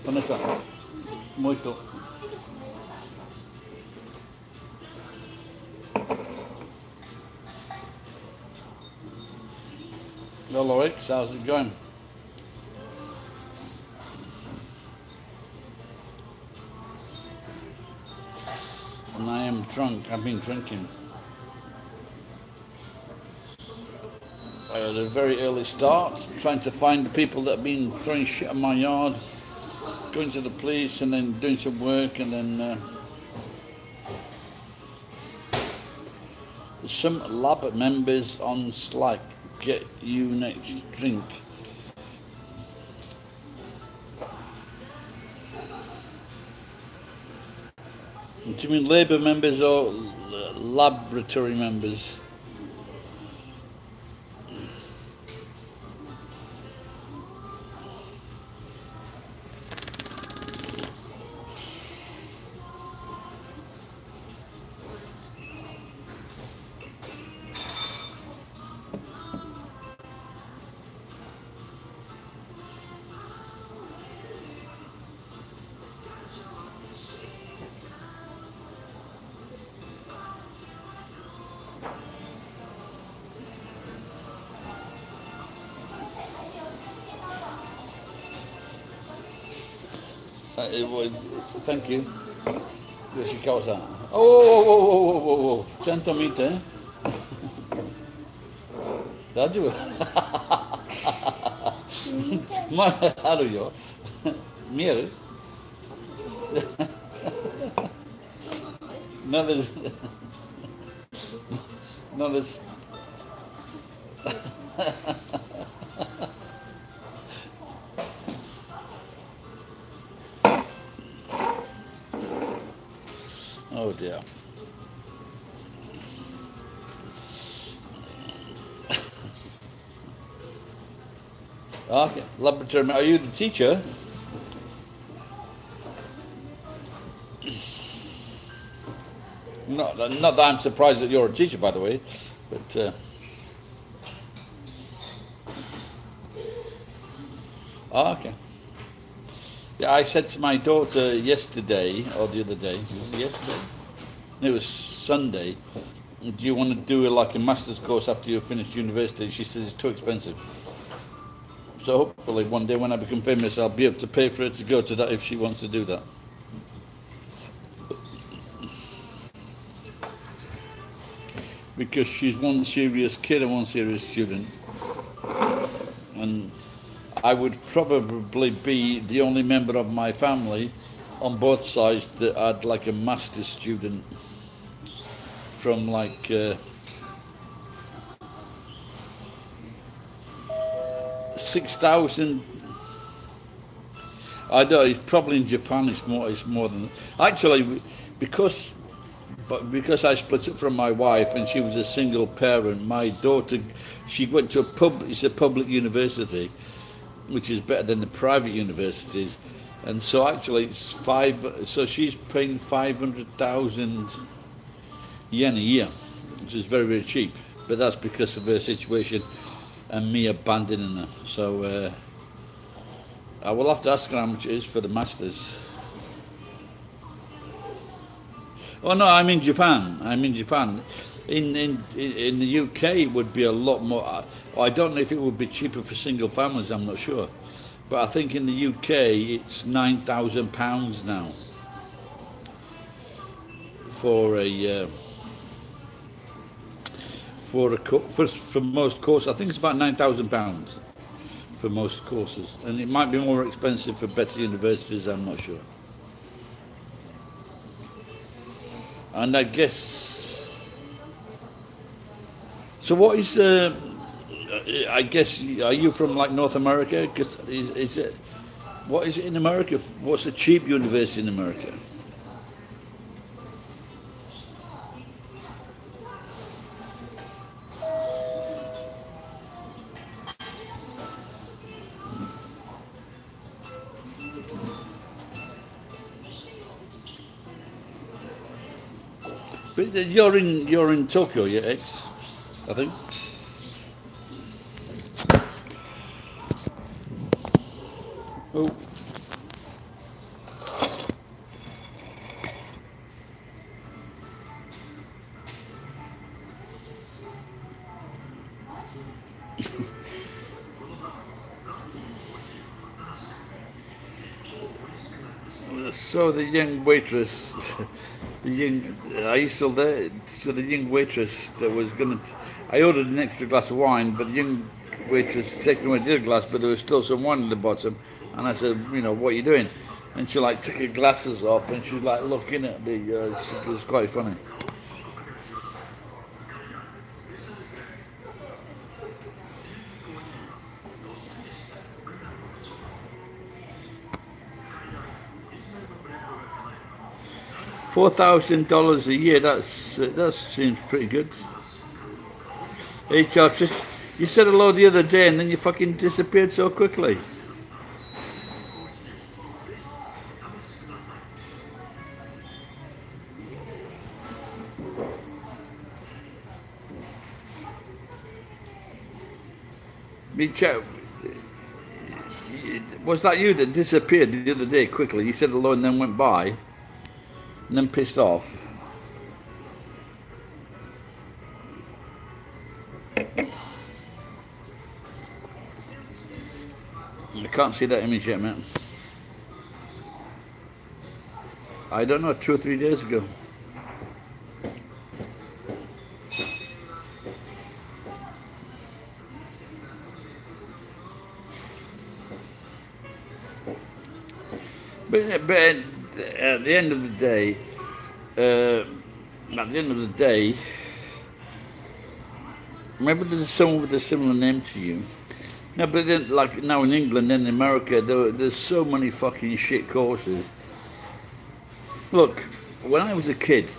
Vanessa, muito. Hello, X, how's it going? And I am drunk. I've been drinking. I had a very early start, trying to find the people that have been throwing shit in my yard, going to the police and then doing some work, and then some lab members on Slack. Get you next drink. Do you mean labour members or laboratory members? Thank you. Che cosa? Oh, 100 mite? Raju? Ma haruyo. Mir? No, there's oh dear. Okay, laboratory. Are you the teacher? Not that I'm surprised that you're a teacher, by the way, but okay. Yeah, I said to my daughter yesterday, or the other day, was it yesterday? It was Sunday. Do you want to do like a master's course after you finish university? She says it's too expensive. So hopefully one day when I become famous, I'll be able to pay for her to go to that if she wants to do that. Because she's one serious kid and one serious student. And I would probably be the only member of my family on both sides that had like a master's student from like 6,000. I don't know, it's probably in Japan it's more than actually because I split up from my wife and she was a single parent. My daughter, she went to it's a public university, which is better than the private universities, and so actually it's so she's paying 500,000 yen a year, which is very, very cheap, but that's because of her situation and me abandoning her. So I will have to ask her how much it is for the masters. Oh no, I'm in Japan. In the UK it would be a lot more. I don't know if it would be cheaper for single families, I'm not sure. But I think in the UK it's £9,000 now for most courses. I think it's about £9,000 for most courses, and it might be more expensive for better universities, I'm not sure. And I guess so. What is I guess, are you from like North America? Because what is it in America? What's a cheap university in America? But you're in Tokyo, yeah, X, I think. Oh, So the young waitress, the young, are you still there? So the young waitress that was gonna, I ordered an extra glass of wine, but the young waitress taken away the other glass, but there was still some wine in the bottom. And I said, you know, what are you doing? And she like took her glasses off, and she was like looking at me. It was quite funny. $4,000 a year. That seems pretty good. Hey, Charles, you said hello the other day, and then you fucking disappeared so quickly. Me, was that you that disappeared the other day quickly? You said hello and then went by, and then pissed off. I can't see that image yet, man. I don't know, 2 or 3 days ago. But at the end of the day, maybe there's someone with a similar name to you. No, but then, like now in England and in America, there's so many fucking shit courses. Look, when I was a kid,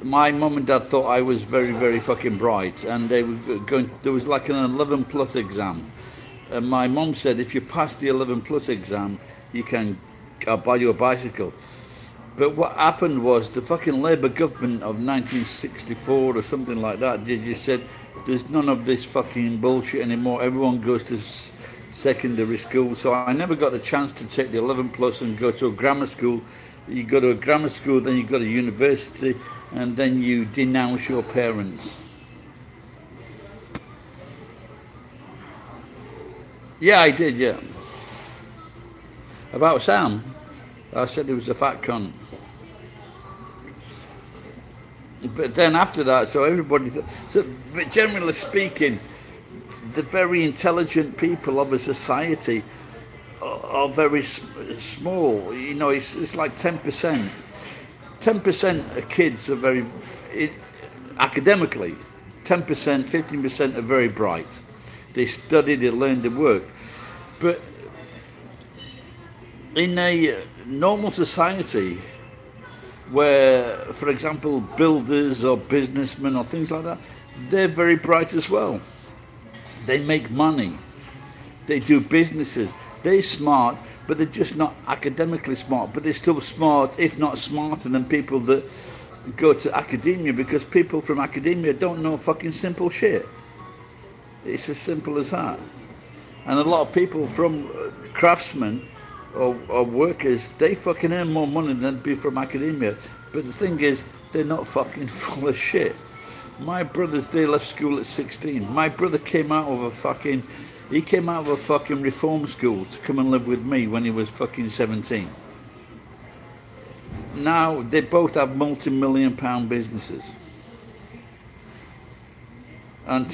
my mum and dad thought I was very, very fucking bright, and they were going. There was like an 11 plus exam, and my mum said, if you pass the 11 plus exam, I'll buy you a bicycle. But what happened was the fucking Labour government of 1964 or something like that, they just said, there's none of this fucking bullshit anymore. Everyone goes to secondary school. So I never got the chance to take the 11 plus and go to a grammar school. You go to a grammar school, then you go to university, and then you denounce your parents. Yeah, I did, yeah. About Sam, I said he was a fat cunt. But then after that, so everybody, but generally speaking, the very intelligent people of a society are very small. You know, it's like 10%. 10% of kids are very, academically, 10%, 15% are very bright. They study, they learn, they work. But in a normal society, where, for example, builders or businessmen or things like that, they're very bright as well. They make money. They do businesses. They're smart, but they're just not academically smart. But they're still smart, if not smarter than people that go to academia, because people from academia don't know fucking simple shit. It's as simple as that. And a lot of people from craftsmen or workers, they fucking earn more money than people from academia. But the thing is, they're not fucking full of shit. My brothers, they left school at 16. My brother came out of a fucking reform school to come and live with me when he was fucking 17. Now they both have multi-million-pound businesses. And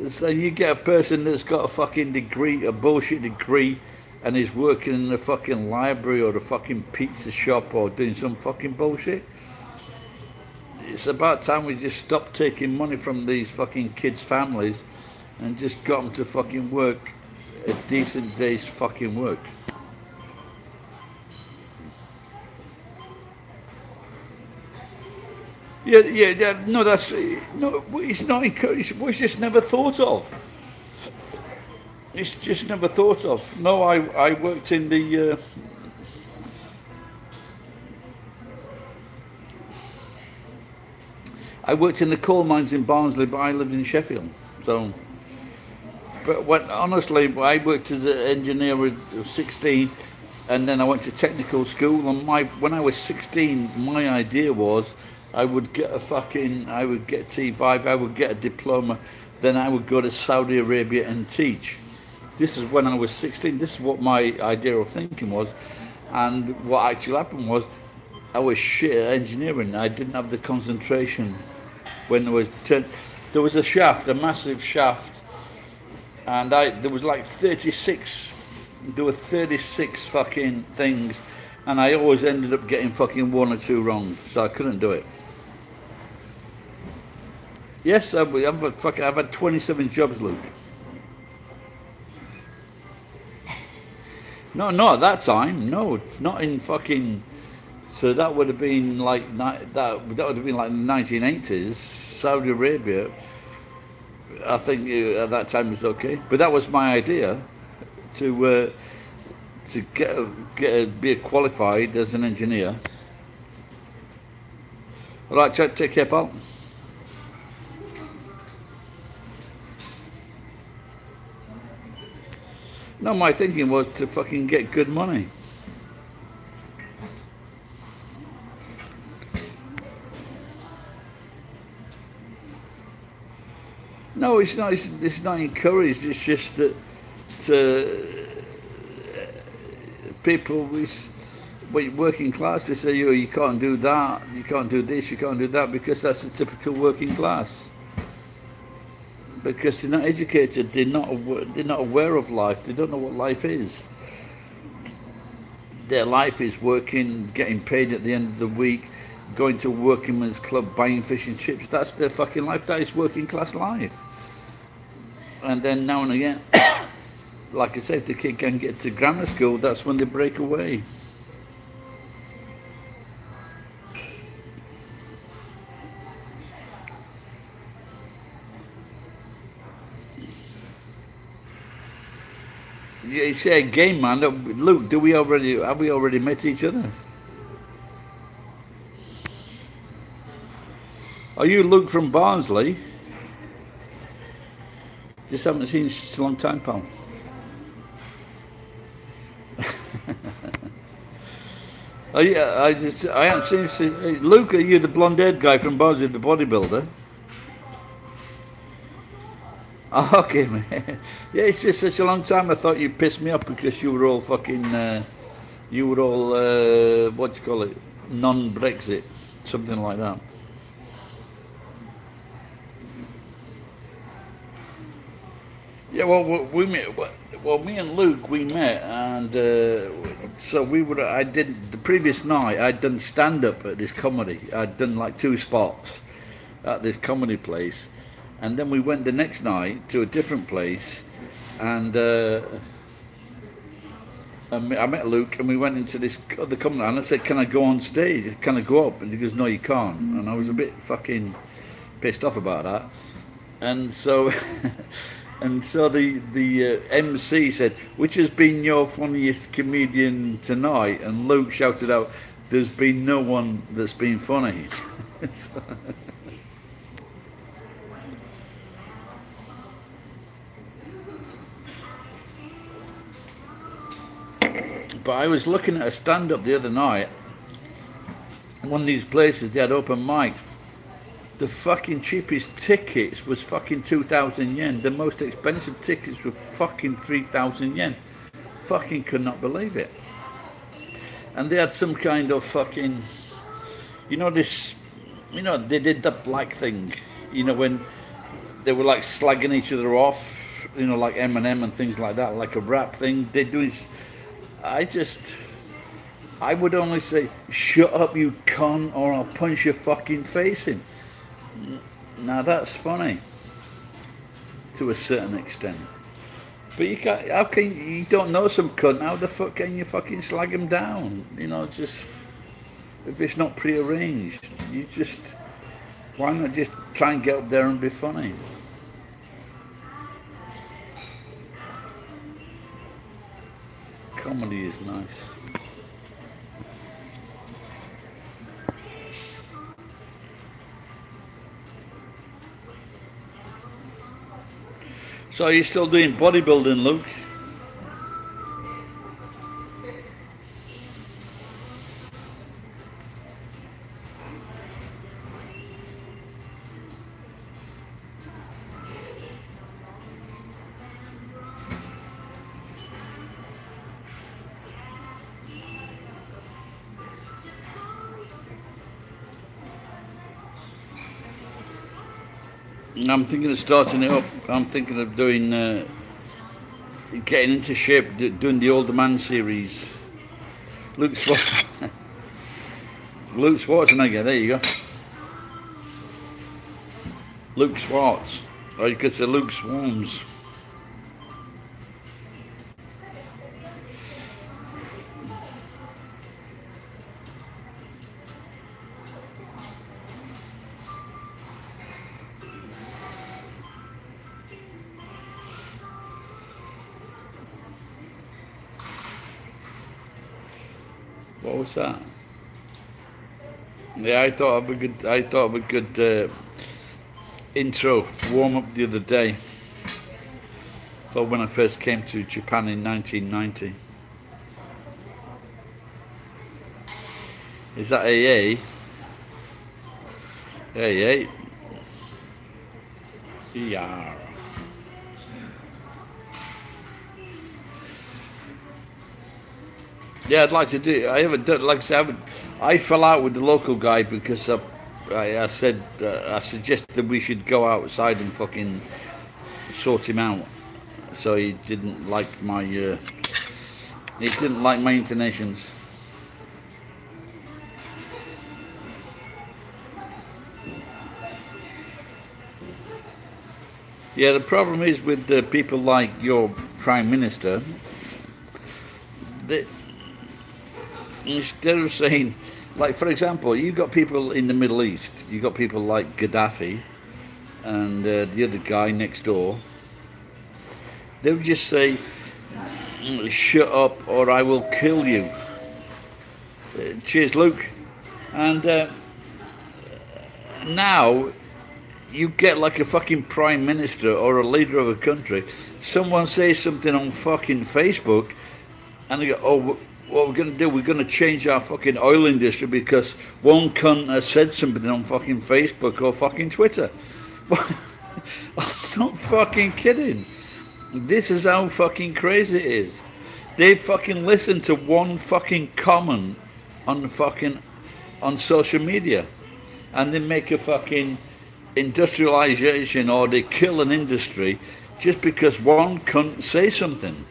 so you get a person that's got a fucking degree, a bullshit degree, and is working in the fucking library or the fucking pizza shop or doing some fucking bullshit. It's about time we just stopped taking money from these fucking kids' families and just got them to fucking work a decent day's fucking work. Yeah, no, it's not encouraged, it was just never thought of. It's just never thought of. No, I worked in the coal mines in Barnsley, but I lived in Sheffield. So, but honestly, I worked as an engineer with 16, and then I went to technical school. And when I was 16, my idea was I would get T5, I would get a diploma, then I would go to Saudi Arabia and teach. This is when I was 16. This is what my idea of thinking was. And what actually happened was I was shit at engineering. I didn't have the concentration when there was a shaft, a massive shaft, and there was like 36. There were 36 fucking things, and I always ended up getting fucking one or two wrong, so I couldn't do it. Yes, I've had 27 jobs, Luke. No, not at that time. No, not in fucking. So that would have been like that would have been like the 1980s, Saudi Arabia. I think at that time was okay, but that was my idea to be qualified as an engineer. All right, take care, pal. No, my thinking was to fucking get good money. No, it's not. It's not encouraged. It's just that people working class, they say, you can't do that, you can't do this, you can't do that, because that's the typical working class. Because they're not educated, they're not aware of life, they don't know what life is. Their life is working, getting paid at the end of the week, going to a workingman's club, buying fish and chips. That's their fucking life. That is working class life. And then now and again, like I said, if the kid can get to grammar school, that's when they break away. Yeah, you say again, man. Luke, have we already met each other? Are you Luke from Barnsley? Just haven't seen you in a long time, pal. I haven't seen you. Luke, are you the blonde-haired guy from Barnsley, the bodybuilder? Oh, okay, man. Yeah, it's just such a long time. I thought you pissed me off because you were all fucking, what do you call it, non-Brexit, something like that. Yeah, well, me and Luke, we met, and so I did, the previous night, I'd done stand-up at this comedy. I'd done like 2 spots at this comedy place. And then we went the next night to a different place, and I met Luke, and we went into this other comedy, and I said, can I go on stage? Can I go up? And he goes, no, you can't. And I was a bit fucking pissed off about that. And so... And so the MC said, which has been your funniest comedian tonight? And Luke shouted out, there's been no one that's been funny. So, but I was looking at a stand-up the other night. One of these places, they had open mics. The fucking cheapest tickets was fucking 2,000 yen. The most expensive tickets were fucking 3,000 yen. Fucking could not believe it. And they had some kind of fucking, they did the black thing. When they were like slagging each other off, like Eminem and things like that, like a rap thing. They do this. I would only say, shut up, you cunt, or I'll punch your fucking face in. Now that's funny to a certain extent, but you can't. How can you don't know some cunt? How the fuck can you fucking slag him down? Just if it's not prearranged, why not just try and get up there and be funny? Comedy is nice. So are you still doing bodybuilding, Luke? I'm thinking of starting it up. I'm thinking of doing, getting into shape, doing the Older Man series. Luke Luke Schwarzenegger, there you go. Luke Schwartz. Or you could say Luke Swarms. What was that? Yeah, I thought of a good intro warm up the other day for when I first came to Japan in 1990. Is that AA? AA. Yeah. Yeah, I'd like to do. I haven't done. Like I said, I fell out with the local guy because I said I suggested we should go outside and fucking sort him out. So he didn't like my intonations. Yeah, the problem is with people like your Prime Minister, instead of saying, like, for example, you got people in the Middle East, you got people like Gaddafi and the other guy next door. They would just say, shut up or I will kill you. Cheers, Luke. And now you get like a fucking prime minister or a leader of a country, someone says something on fucking Facebook and they go, oh, what we're going to do, we're going to change our fucking oil industry because one cunt has said something on fucking Facebook or fucking Twitter. I'm not fucking kidding. This is how fucking crazy it is. They fucking listen to one fucking comment on social media and they make a fucking industrialization or they kill an industry just because one cunt say something.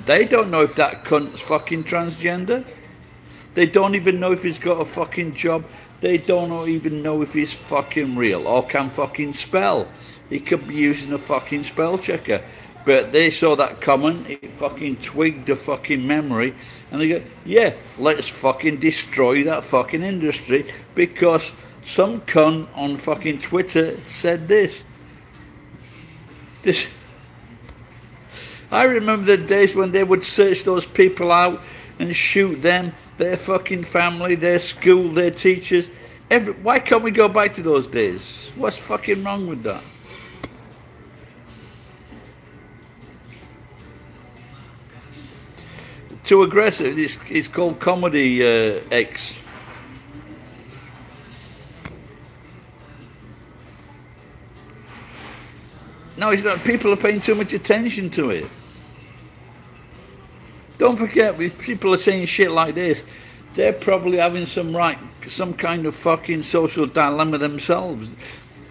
They don't know if that cunt's fucking transgender. They don't even know if he's got a fucking job. They don't even know if he's fucking real or can fucking spell. He could be using a fucking spell checker. But they saw that comment, it fucking twigged the fucking memory, and they go, yeah, let's fucking destroy that fucking industry because some cunt on fucking Twitter said this. I remember the days when they would search those people out and shoot them, their fucking family, their school, their teachers. Why can't we go back to those days? What's fucking wrong with that? Too aggressive. It's called Comedy X. No, it's not. People are paying too much attention to it. Don't forget, if people are saying shit like this, they're probably having some kind of fucking social dilemma themselves.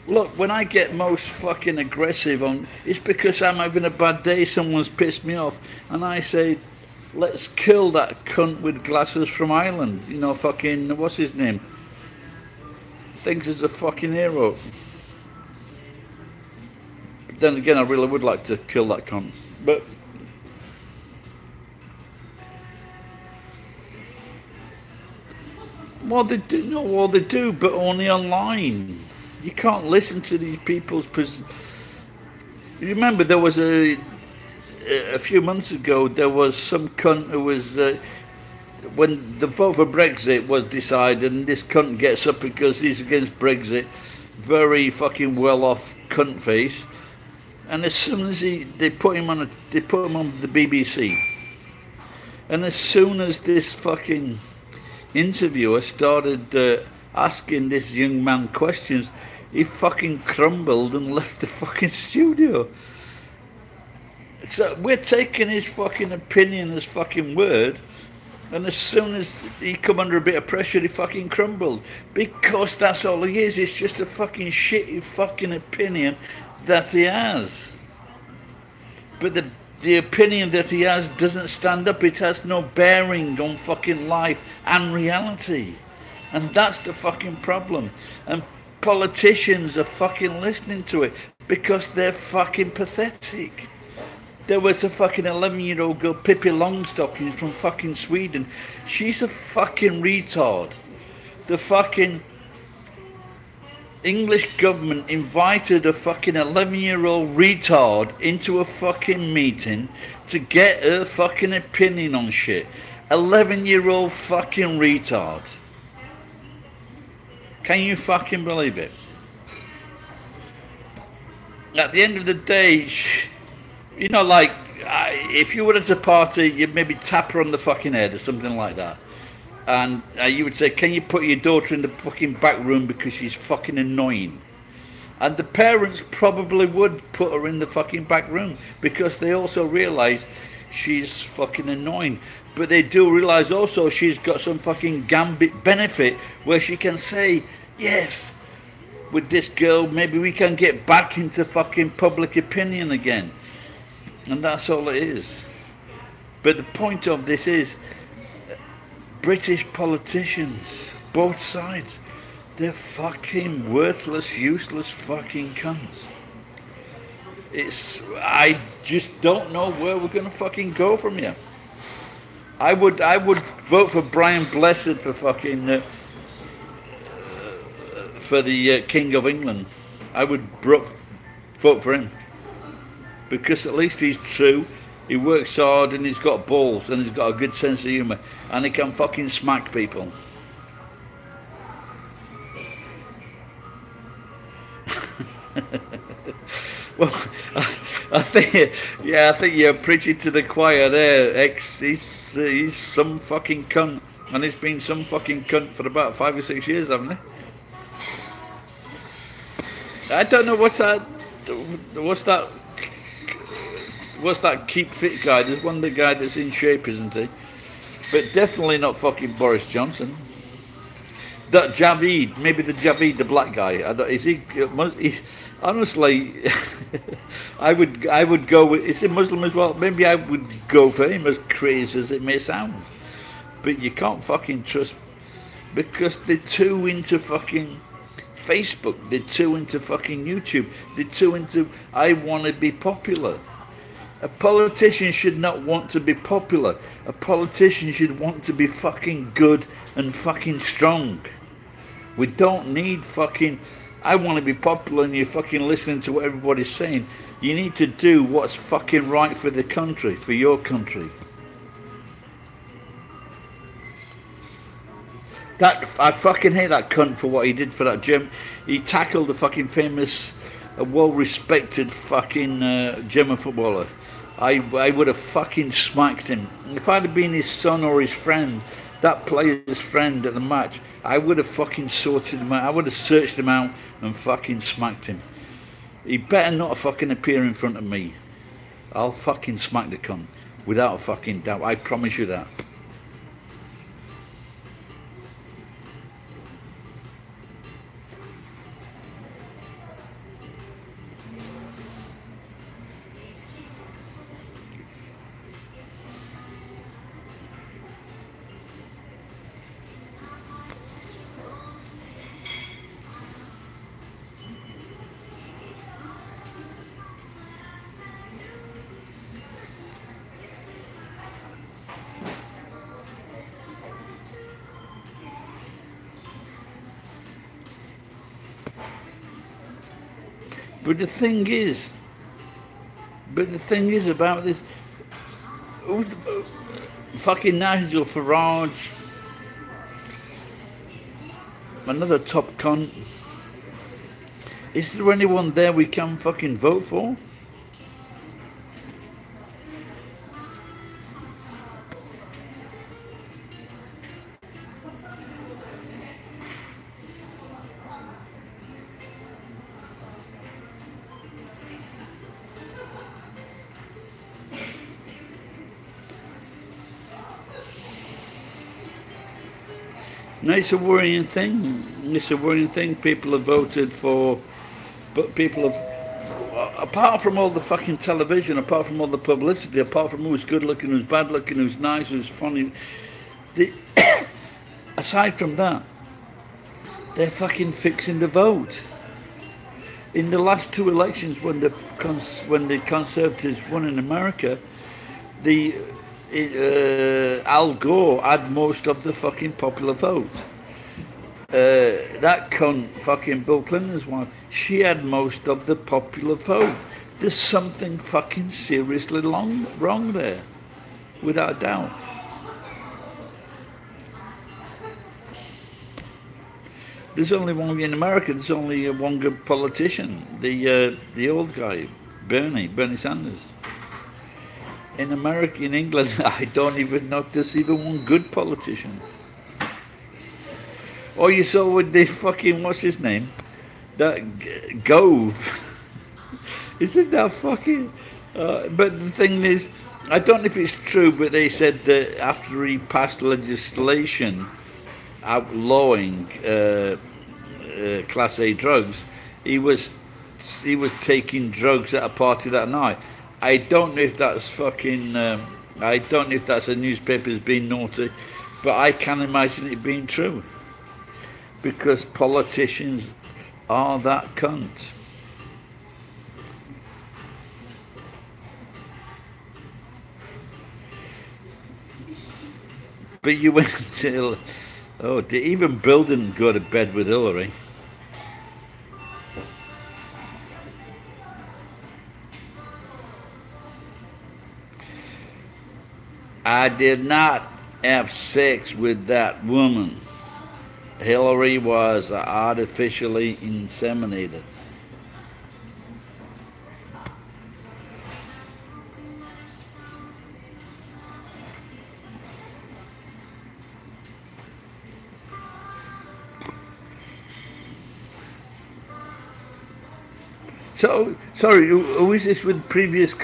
Look, when I get most fucking aggressive it's because I'm having a bad day, someone's pissed me off, and I say, let's kill that cunt with glasses from Ireland. You know, fucking, what's his name? Thinks he's a fucking hero. But then again, I really would like to kill that cunt. But well, they do, but only online. You can't listen to these people's. You remember there was a few months ago. There was some cunt who was when the vote for Brexit was decided, and this cunt gets up because he's against Brexit. Very fucking well-off cunt face, and as soon as they put him on the BBC, and as soon as this fucking interviewer started asking this young man questions, he fucking crumbled and left the fucking studio. So we're taking his fucking opinion as fucking word, And as soon as he come under a bit of pressure, he fucking crumbled. Because that's all he is. It's just a fucking shitty fucking opinion that he has. But the opinion that he has doesn't stand up. It has no bearing on fucking life and reality. And that's the fucking problem. And politicians are fucking listening to it because they're fucking pathetic. There was a fucking 11-year-old girl, Pippi Longstockings from fucking Sweden. She's a fucking retard. The fucking English government invited a fucking 11-year-old retard into a fucking meeting to get her fucking opinion on shit. 11-year-old fucking retard. Can you fucking believe it? At the end of the day, you know, like, if you were at a party, you'd maybe tap her on the fucking head or something like that. And you would say, can you put your daughter in the fucking back room because she's fucking annoying? And the parents probably would put her in the fucking back room because they also realise she's fucking annoying. But they do realise also she's got some fucking gambit benefit where she can say, yes, with this girl, maybe we can get back into fucking public opinion again. And that's all it is. But the point of this is, British politicians, both sides, they're fucking worthless, useless fucking cunts. I just don't know where we're gonna fucking go from here. I would vote for Brian Blessed for fucking for the King of England. I would vote for him. Because at least he's true, he works hard and he's got balls and he's got a good sense of humour and he can fucking smack people. Well, I think you're preaching to the choir there, he's some fucking cunt and he's been some fucking cunt for about 5 or 6 years, haven't he? I don't know what's that keep fit guy? There's one of the guy that's in shape, isn't he? But definitely not fucking Boris Johnson. That Javid, maybe the Javid, the black guy. Is he honestly, I would go with. Is he Muslim as well? Maybe I would go for him, as crazy as it may sound. But you can't fucking trust because they're too into fucking Facebook. They're too into fucking YouTube. They're too into. I want to be popular. A politician should not want to be popular. A politician should want to be fucking good and fucking strong. We don't need fucking, I want to be popular and you're fucking listening to what everybody's saying. You need to do what's fucking right for the country, for your country. I fucking hate that cunt for what he did for that German. He tackled the fucking famous, well-respected fucking German footballer. I would have fucking smacked him. If I'd have been his son or his friend, that player's friend at the match, I would have fucking sorted him out. I would have searched him out and fucking smacked him. He better not fucking appear in front of me. I'll fucking smack the cunt. Without a fucking doubt. I promise you that. But the thing is about this, fucking Nigel Farage, another top cunt. Is there anyone there we can fucking vote for? No, it's a worrying thing. It's a worrying thing. People have voted for, but people have, apart from all the fucking television, apart from all the publicity, apart from who's good looking, who's bad looking, who's nice, who's funny, the, aside from that, they're fucking fixing the vote. In the last two elections, when the Conservatives won in America, Al Gore had most of the fucking popular vote. That cunt, fucking Bill Clinton's wife, she had most of the popular vote. There's something fucking seriously wrong there, without a doubt. There's only one in America. There's only one good politician, the old guy, Bernie Sanders. In America, in England, I don't even know if there's even one good politician. Oh, you saw with the fucking, what's his name? That Gove. Isn't that fucking... but the thing is, I don't know if it's true, but they said that after he passed legislation outlawing Class A drugs, he was taking drugs at a party that night. I don't know if that's fucking... I don't know if that's a newspaper's being naughty, but I can imagine it being true. Because politicians are that cunt. But you went till... Oh, even Bill didn't go to bed with Hillary. I did not have sex with that woman. Hillary was artificially inseminated. So, sorry, who is this with previous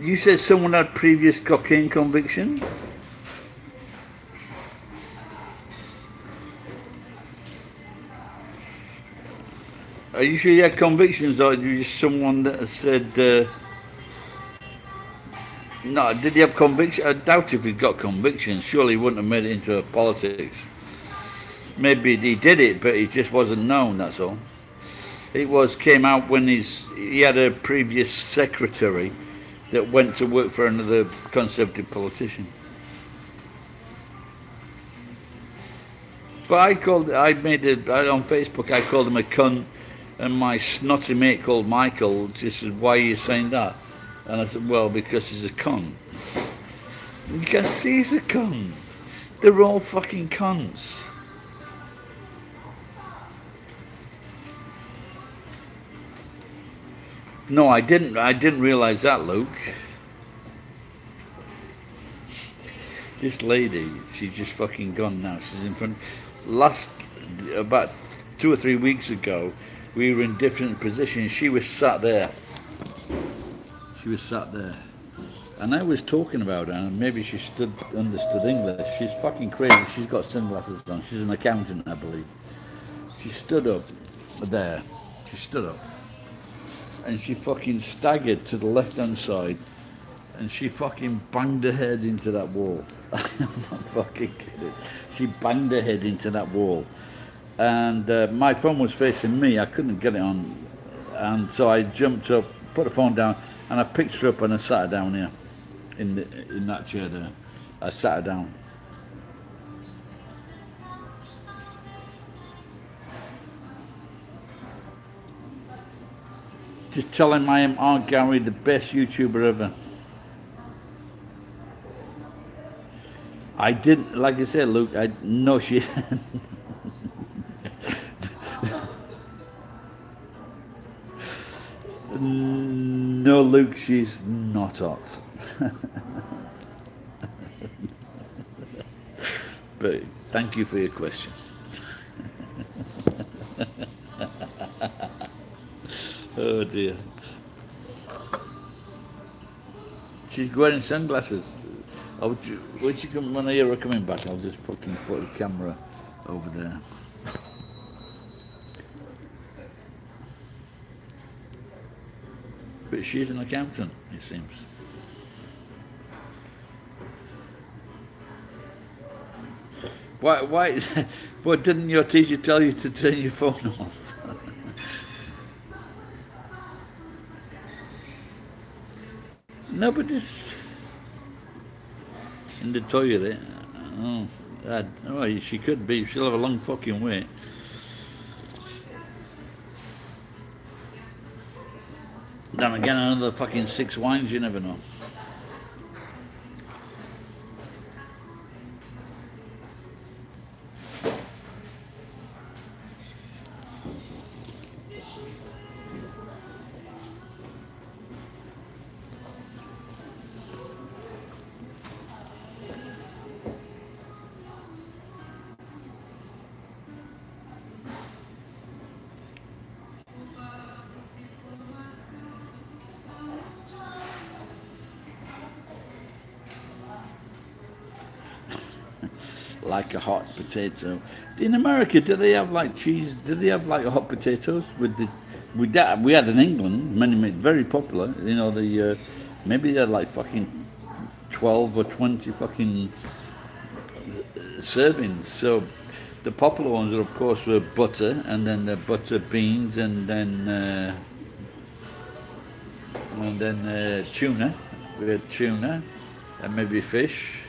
you said someone had previous cocaine conviction? Are you sure you had convictions, or you just someone that said... No, did he have convictions? I doubt if he got convictions. Surely he wouldn't have made it into politics. Maybe he did it, but it just wasn't known, that's all. It came out when he had a previous secretary that went to work for another Conservative politician. But on Facebook, I called him a cunt, and my snotty mate called Michael just said, "Why are you saying that?" And I said, "Well, because he's a cunt." And you can see he's a cunt. They're all fucking cunts. No, I didn't realise that, Luke. This lady, she's just fucking gone now. She's in front. About 2 or 3 weeks ago, we were in different positions. She was sat there. And I was talking about her, and maybe she understood English. She's fucking crazy. She's got sunglasses on. She's an accountant, I believe. She stood up there. And she fucking staggered to the left-hand side, and she fucking banged her head into that wall. I'm not fucking kidding. She banged her head into that wall. And my phone was facing me. I couldn't get it on. And so I jumped up, put the phone down, and I picked her up and I sat her down here, in that chair there. I sat her down. Just tell him I am Aunt Gary, the best YouTuber ever. I didn't, like I said, Luke, no, she... No, Luke, she's not hot. But thank you for your question. Oh dear. She's wearing sunglasses. When you come, when I hear her coming back, I'll just fucking put a camera over there. But she's an accountant, it seems. Why, what didn't your teacher tell you to turn your phone off? No, but this in the toilet. Oh, she could be. She'll have a long fucking wait. Then again, another fucking 6 wines. You never know. Like a hot potato. In America, do they have like cheese? Do they have like hot potatoes with the? We had in England, many very popular. You know the maybe they had like fucking 12 or 20 fucking servings. So the popular ones are of course were butter, and then the butter beans, and then tuna. We had tuna, and maybe fish.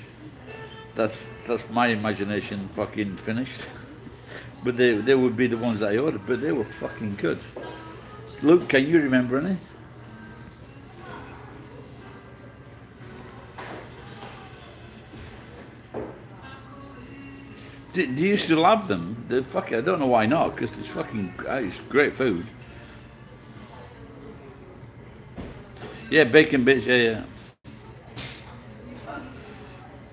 That's my imagination fucking finished. But they would be the ones I ordered, but they were fucking good. Luke, can you remember any? Do you still have them? I don't know why not, because it's great food. Yeah, bacon bits, yeah.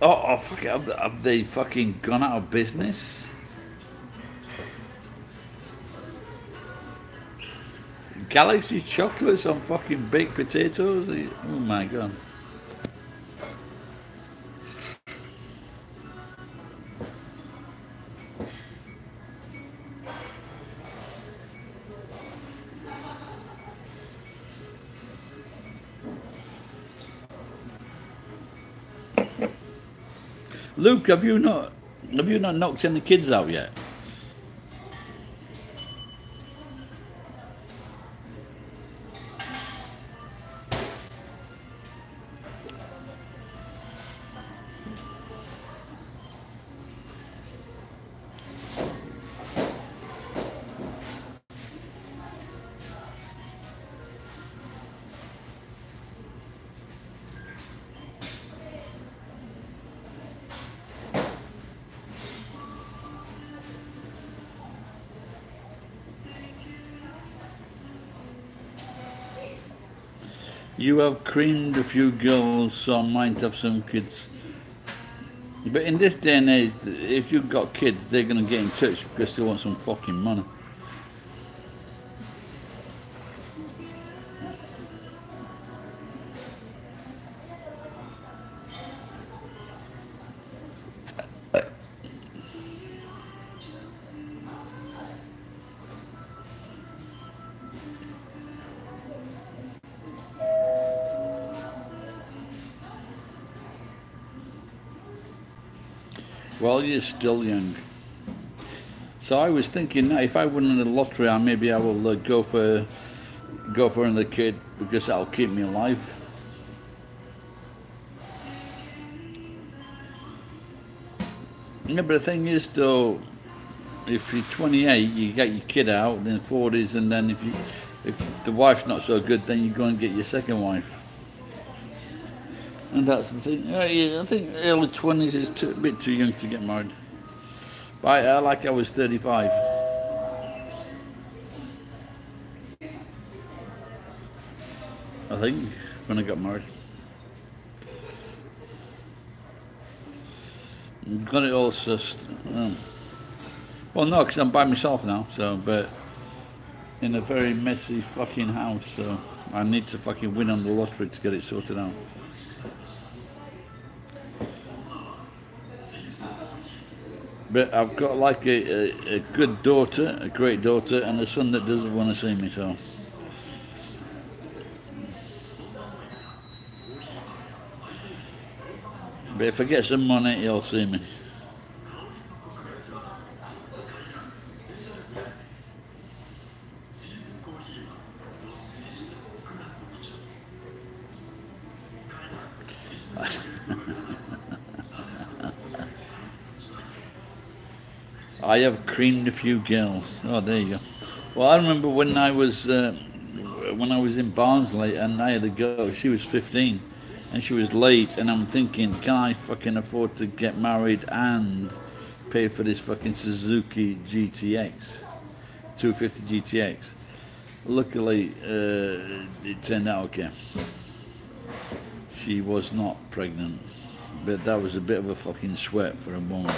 Oh, fuck it, have they fucking gone out of business? Galaxy chocolates on fucking baked potatoes? Oh my god. Luke, have you not knocked any kids out yet? You have creamed a few girls, so I might have some kids. But in this day and age, if you've got kids, they're going to get in touch because they want some fucking money. Well, you're still young. So I was thinking that if I win in the lottery, maybe I will go for another kid because that'll keep me alive. Yeah, but the thing is, though, if you're 28, you get your kid out, then 40s, and then if the wife's not so good, then you go and get your second wife. And that's the thing. Yeah, I think early 20s is a bit too young to get married. But I was 35. I think, when I got married. Got it all sussed. Well, no, because I'm by myself now, so, but in a very messy fucking house, so I need to fucking win on the lottery to get it sorted out. But I've got like a good daughter, a great daughter, and a son that doesn't want to see me. So, but if I get some money, he'll see me. I have creamed a few girls. Oh, there you go. Well, I remember when I was in Barnsley and I had a girl. She was 15, and she was late. And I'm thinking, can I fucking afford to get married and pay for this fucking Suzuki GTX, 250 GTX? Luckily, it turned out okay. She was not pregnant, but that was a bit of a fucking sweat for a moment.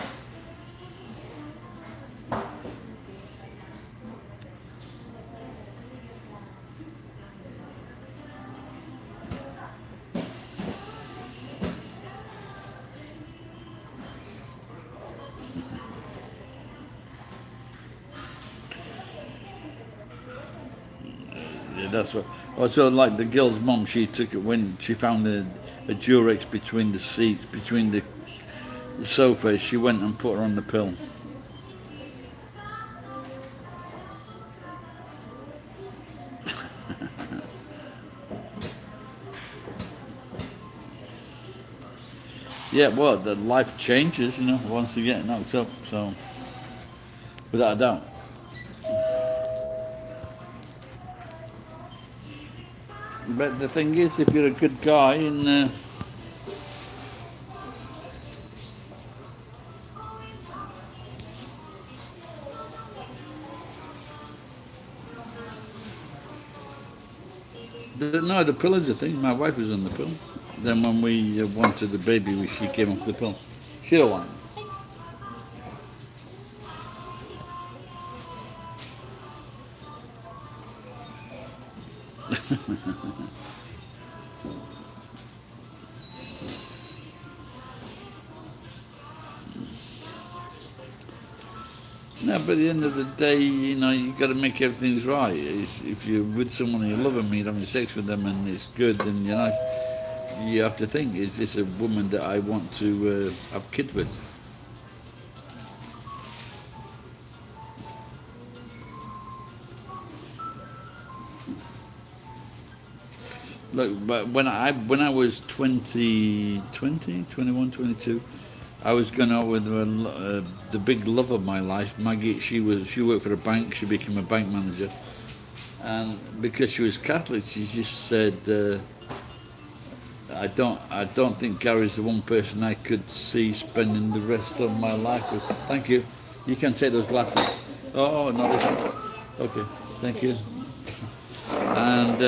Yeah, that's what. Also, like the girl's mum, she took it when she found a Durex between the seats, between the sofas. She went and put her on the pill. Yeah, well, the life changes, you know, once you get knocked up. So, without a doubt. But the thing is, if you're a good guy and no, the pill is the thing. My wife was on the pill. Then when we wanted the baby, she came off the pill. She don't want it. No, but at the end of the day, you know, you got to make everything right. If you're with someone and you love them, you're having sex with them, and it's good, then you know, you have to think: is this a woman that I want to have kids with? Look, but when I was 21, 22. I was going out with the big love of my life, Maggie. She worked for a bank. She became a bank manager, and because she was Catholic, she just said, "I don't think Gary's the one person I could see spending the rest of my life with." Thank you. You can take those glasses. Oh, not this one. Okay, thank you. And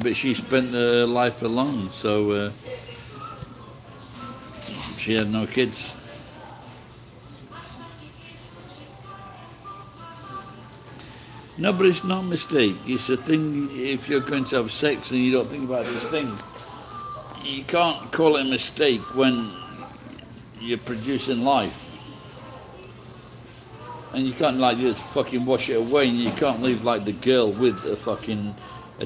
but she spent her life alone, so. She had no kids. No, but it's not a mistake. It's a thing. If you're going to have sex and you don't think about this thing, you can't call it a mistake when you're producing life. And you can't like just fucking wash it away, and you can't leave like the girl with a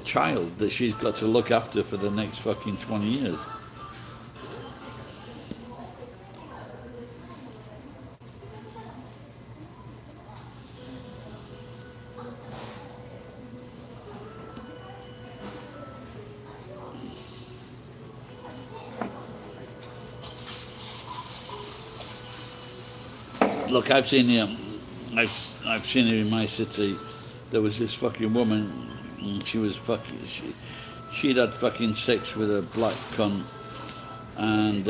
child that she's got to look after for the next fucking 20 years. Look, I've seen it in my city. There was this fucking woman. And she was fucking. She'd had fucking sex with a black cunt, and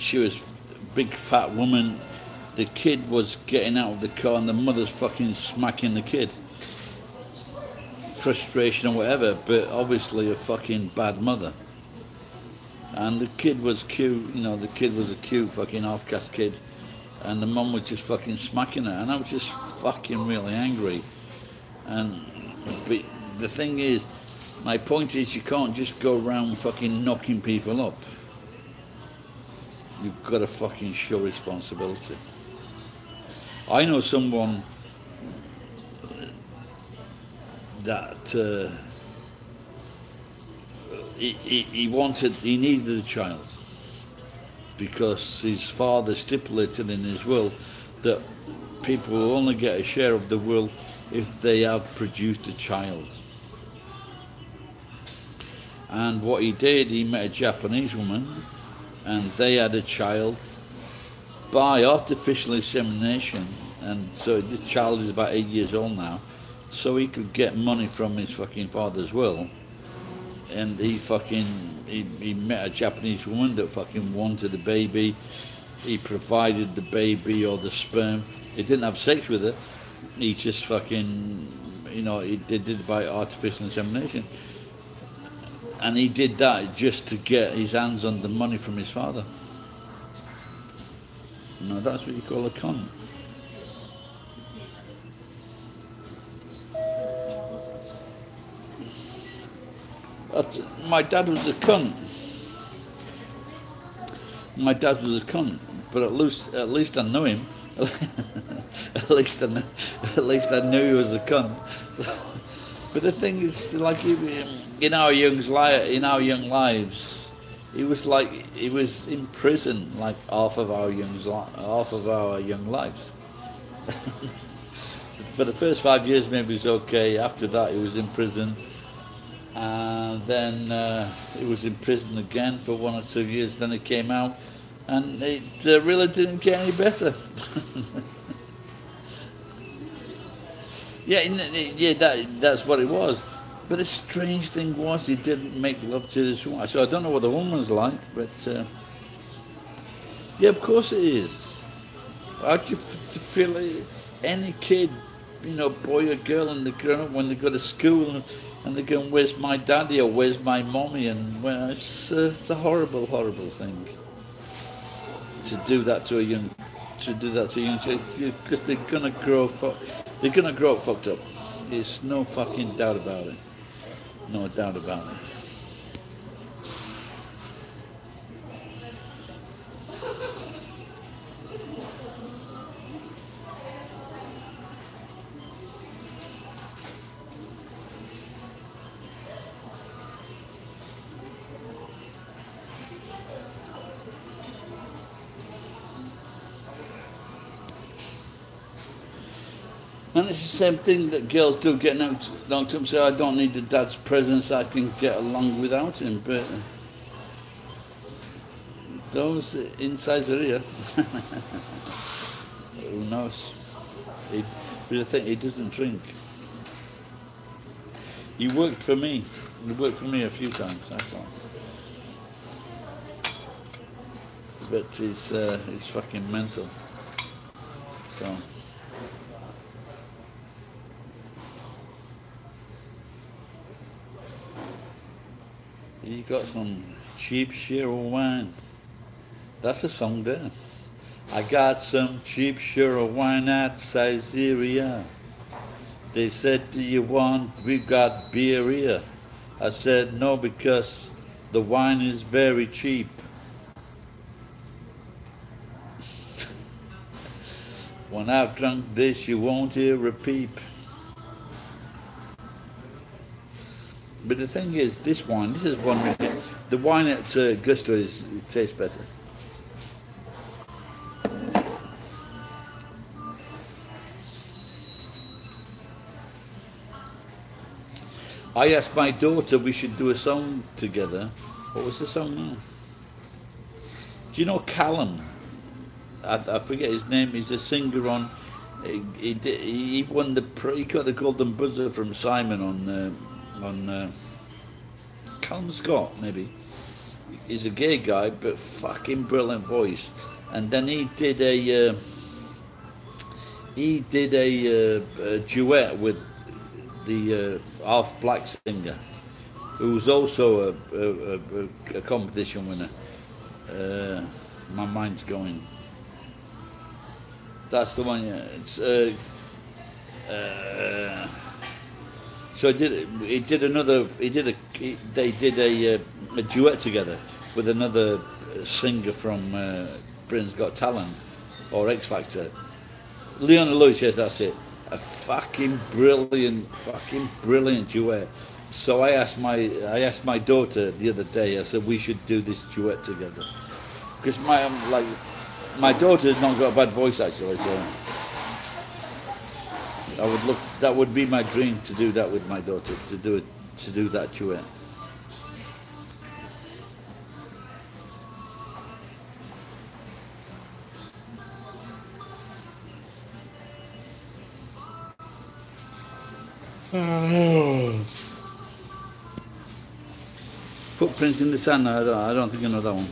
she was a big fat woman. The kid was getting out of the car, and the mother's fucking smacking the kid. Frustration or whatever, but obviously a fucking bad mother. And the kid was cute. You know, the kid was a cute fucking half-caste kid. And the mum was just fucking smacking her, and I was just fucking really angry. But the thing is, my point is, you can't just go around fucking knocking people up. You've got to fucking show responsibility. I know someone that he needed a child because his father stipulated in his will that people will only get a share of the will if they have produced a child. And what he did, he met a Japanese woman, and they had a child by artificial insemination. And so this child is about 8 years old now, so he could get money from his fucking father's will. And he met a Japanese woman that fucking wanted a baby. He provided the baby or the sperm. He didn't have sex with her. He just fucking, they did it by artificial insemination. And he did that just to get his hands on the money from his father. No, that's what you call a cunt. My dad was a cunt. My dad was a cunt, but at least I knew him. at least I knew he was a cunt. But the thing is, like in our young lives, he was in prison like half of our young lives. For the first 5 years, maybe it was okay. After that, he was in prison, and then he was in prison again for 1 or 2 years. Then he came out, and it really didn't get any better. That's what it was. But the strange thing was he didn't make love to this woman. So I don't know what the woman's like, but yeah, of course it is. How do you feel any kid, boy or girl, and they grow up when they go to school and they're going, "Where's my daddy?" or "Where's my mommy?" And well, it's a horrible, horrible thing to do that to a young child, because they're gonna grow up fucked up. There's no fucking doubt about it. No doubt about it. And it's the same thing that girls do, getting out to him, say, "I don't need the dad's presence, I can get along without him." But those in Caesarea, who knows? But I think he doesn't drink. He worked for me. He worked for me a few times, I thought. But he's fucking mental. So. You got some cheap Shiro wine. That's a song there. I got some cheap Shiro wine at Caesarea. They said, "Do you want? We've got beer here." I said, "No, because the wine is very cheap." When I've drunk this, you won't hear a peep. But the thing is, this is one. The wine at Gusto it tastes better. I asked my daughter we should do a song together. What was the song now? Do you know Callum? I forget his name. He's a singer on. He won he got the Golden Buzzer from Simon on Callum Scott, maybe. He's a gay guy, but fucking brilliant voice. And then he did a duet with the half black singer, who was also a competition winner. My mind's going. That's the one. Yeah. It's so they did a duet together with another singer from Britain's Got Talent or X Factor, Leona Lewis, yes, that's it. A fucking brilliant duet. So I asked my daughter the other day. I said we should do this duet together because my daughter's not got a bad voice actually. So that would be my dream to do that with my daughter, to do that duet. Footprints in the Sand. I don't think I know that one.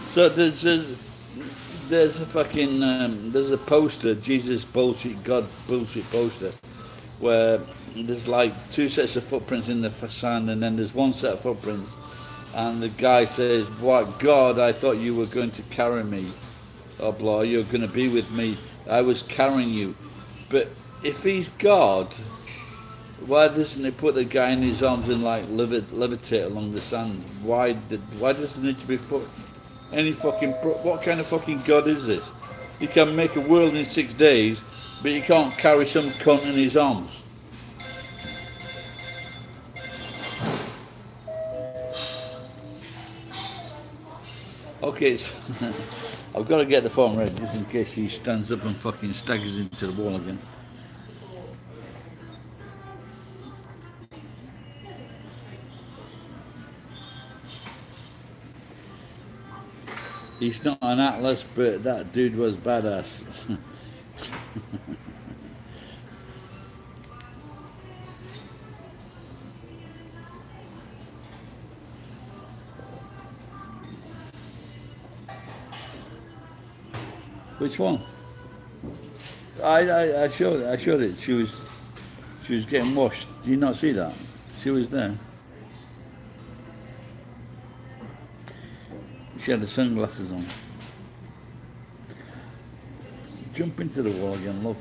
So there's a fucking there's a poster, Jesus bullshit, God bullshit poster, where there's like two sets of footprints in the sand, and then there's one set of footprints, and the guy says, "What God? I thought you were going to carry me, oh blah, you're going to be with me. I was carrying you." But if he's God, why doesn't he put the guy in his arms and like levitate along the sand? Why does it need to be any fucking what kind of fucking God is this? He can make a world in 6 days, but he can't carry some cunt in his arms. Okay, so I've got to get the phone ready just in case he stands up and fucking staggers into the wall again. He's not an Atlas, but that dude was badass. Which one? I showed it. She was getting washed. Did you not see that? She was there. She had the sunglasses on. Jump into the wall again, love.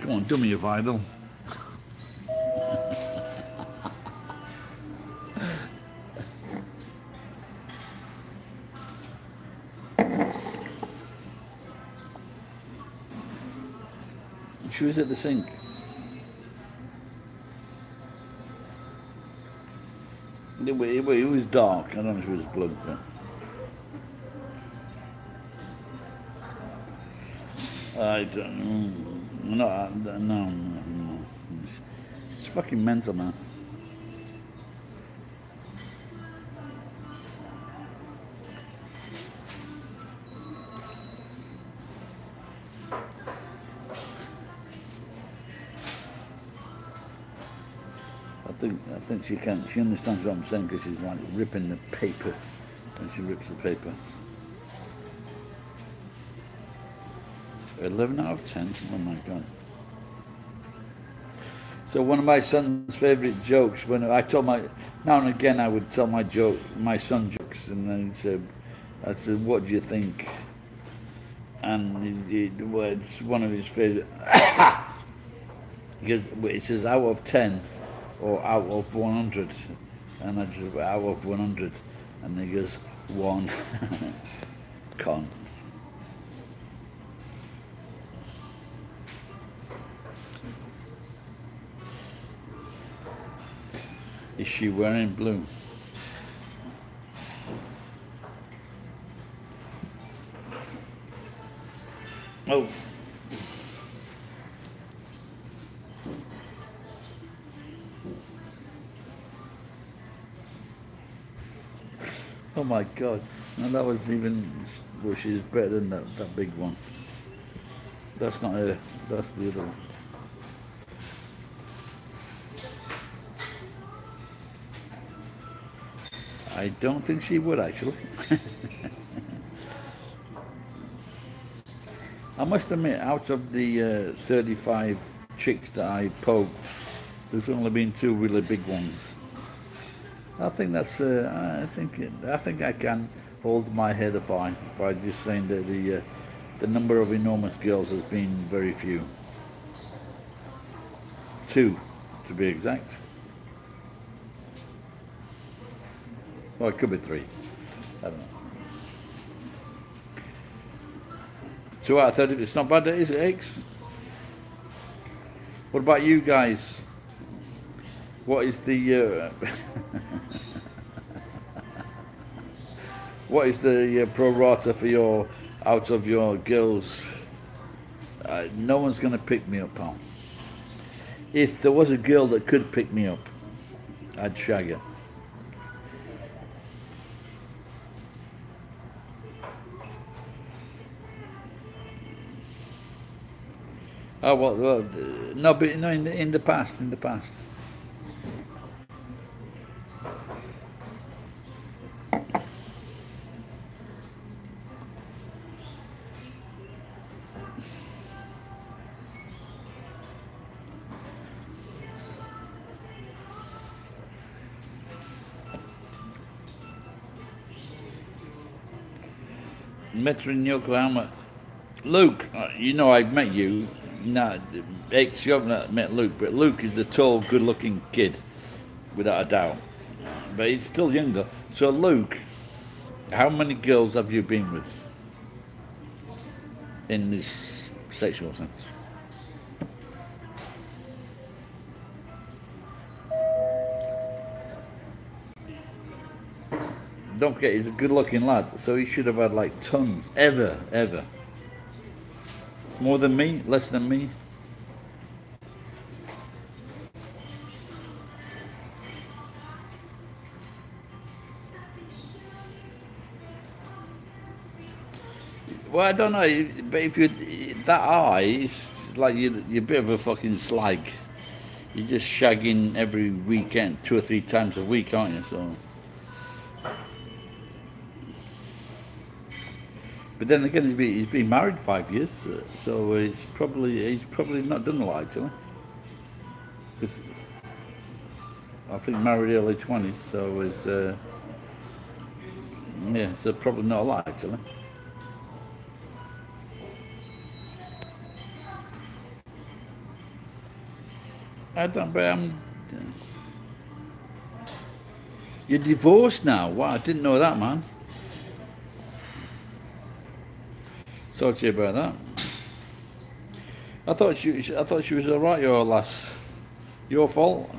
Come on, do me a Vidal. She was at the sink. It was dark. I don't know if it was blood, but I don't know. No. It's fucking mental, man. I think she can. She understands what I'm saying because she's like ripping the paper when she rips the paper. 11 out of 10. Oh my god. So one of my son's favourite jokes, when I told now and again I would tell my son jokes, and then I said, "What do you think?" And it's one of his favourite. Because it says out of 10 or out of 100, and I just out of 100, and he goes 1. Con. Is she wearing blue? Oh. Oh my god. No, that was even, well, she's better than that big one. That's not her, that's the other one. I don't think she would actually. I must admit, out of the 35 chicks that I poked, there's only been 2 really big ones. I think that's. I think I can hold my head up high by just saying that the number of enormous girls has been very few. Two, to be exact. Well, it could be three. I don't know. 2 out of 30. It's not bad, is it, X? What about you guys? What is the what is the pro rata for your out of your girls? No one's going to pick me up, pal. If there was a girl that could pick me up, I'd shag her. Oh well, no, but no, in the past, Met her in Yokohama. Luke, you know I met you. No, X, you haven't met Luke, but Luke is a tall, good-looking kid, without a doubt. But he's still younger. So Luke, how many girls have you been with? In this sexual sense? Don't forget, he's a good-looking lad, so he should have had like tons, ever. More than me, less than me. Well, I don't know, but if you that eye, it's like you're a bit of a fucking slag. You're just shagging every weekend, 2 or 3 times a week, aren't you? So. But then again, he's been married 5 years, so he's probably not done a lot actually. Because I think married early 20s, so it's yeah, so probably not a lot actually. I don't, but you're divorced now. Wow, I didn't know that, man. Sorry to hear about that. I thought she was alright, your lass. Your fault.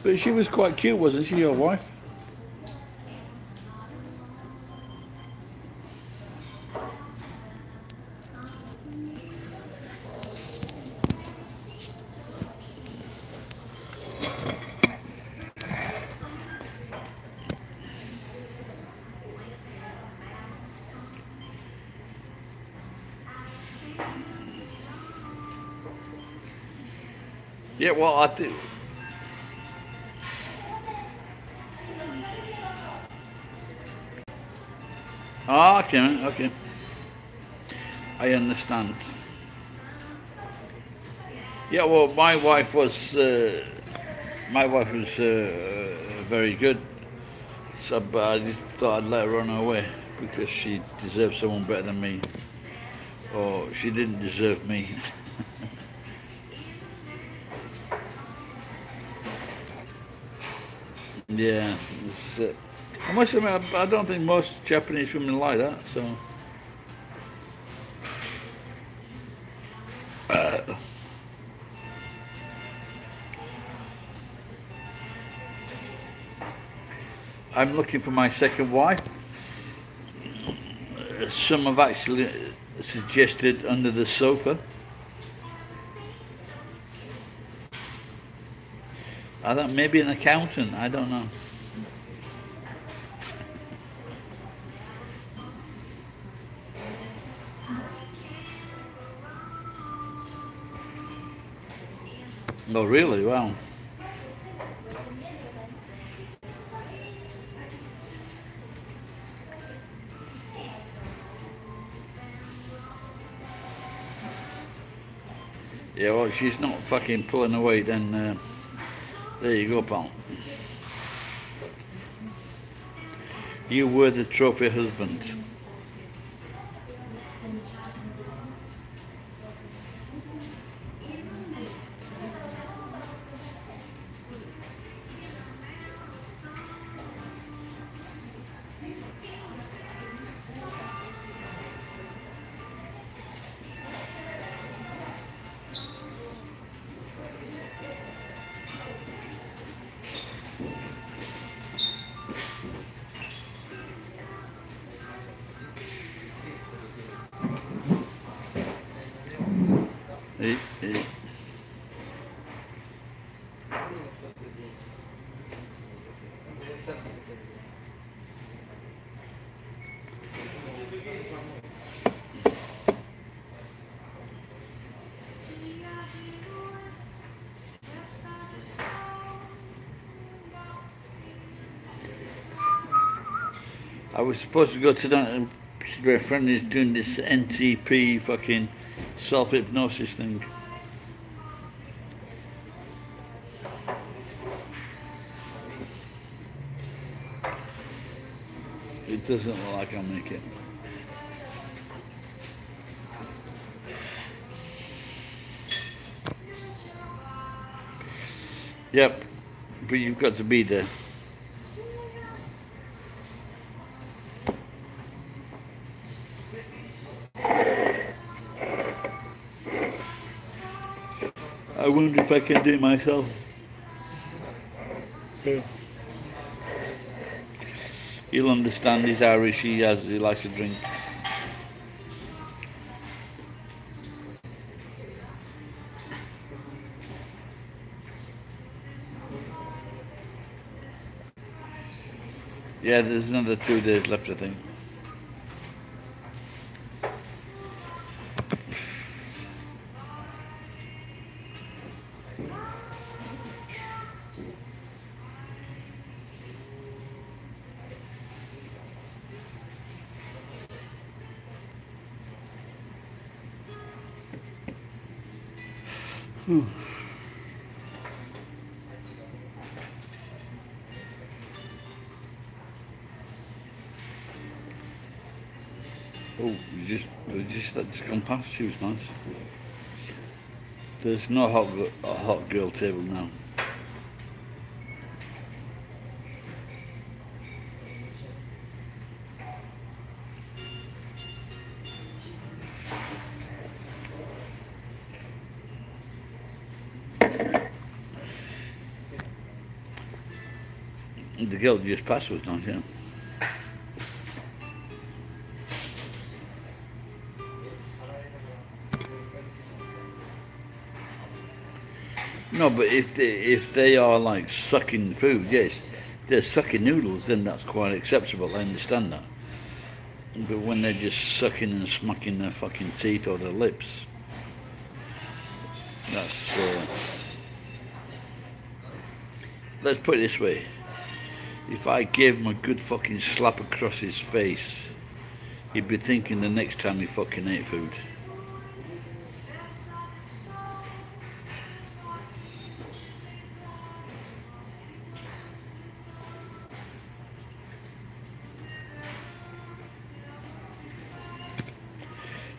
But she was quite cute, wasn't she, your wife? Yeah, well, I think. Oh, okay, okay. I understand. Yeah, well, my wife was very good. So, but I just thought I'd let her run away because she deserved someone better than me, or she didn't deserve me. Yeah, I must admit, I don't think most Japanese women like that. So, I'm looking for my second wife. Some have actually suggested under the sofa. I thought maybe an accountant. I don't know. Oh, really? Wow. Yeah, well, she's not fucking pulling away, then there you go, pal. You were the trophy husband. Hey, hey. I was supposed to go to that. My friend is doing this NTP fucking self-hypnosis thing. It doesn't look like I'll make it. Yep, but you've got to be there. I wonder if I can do it myself. Yeah. He'll understand. He's Irish. He likes to drink. Yeah, there's another 2 days left, I think. Oh, just gone past. She was nice. There's no hot girl table now. The girl just passed was nice, yeah. No, but if they are like sucking food, yes, they're sucking noodles, then that's quite acceptable. I understand that. But when they're just sucking and smacking their fucking teeth or their lips, that's. Let's put it this way: if I gave him a good fucking slap across his face, he'd be thinking the next time he fucking ate food.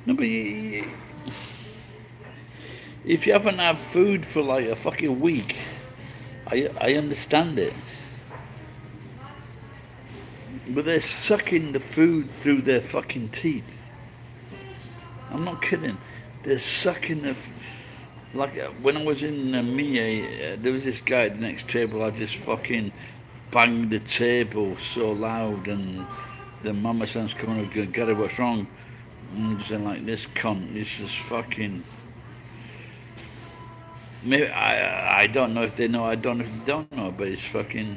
No, but if you haven't had food for like a fucking week, I understand it. But they're sucking the food through their fucking teeth. I'm not kidding. They're sucking the... Like, when I was in Mie, there was this guy at the next table, I just fucking banged the table so loud, and the mama son's coming up going, "Gary, what's wrong?" And I'm saying, like, this cunt, this is fucking... Maybe, I don't know if they know, I don't know if they don't know, but it's fucking...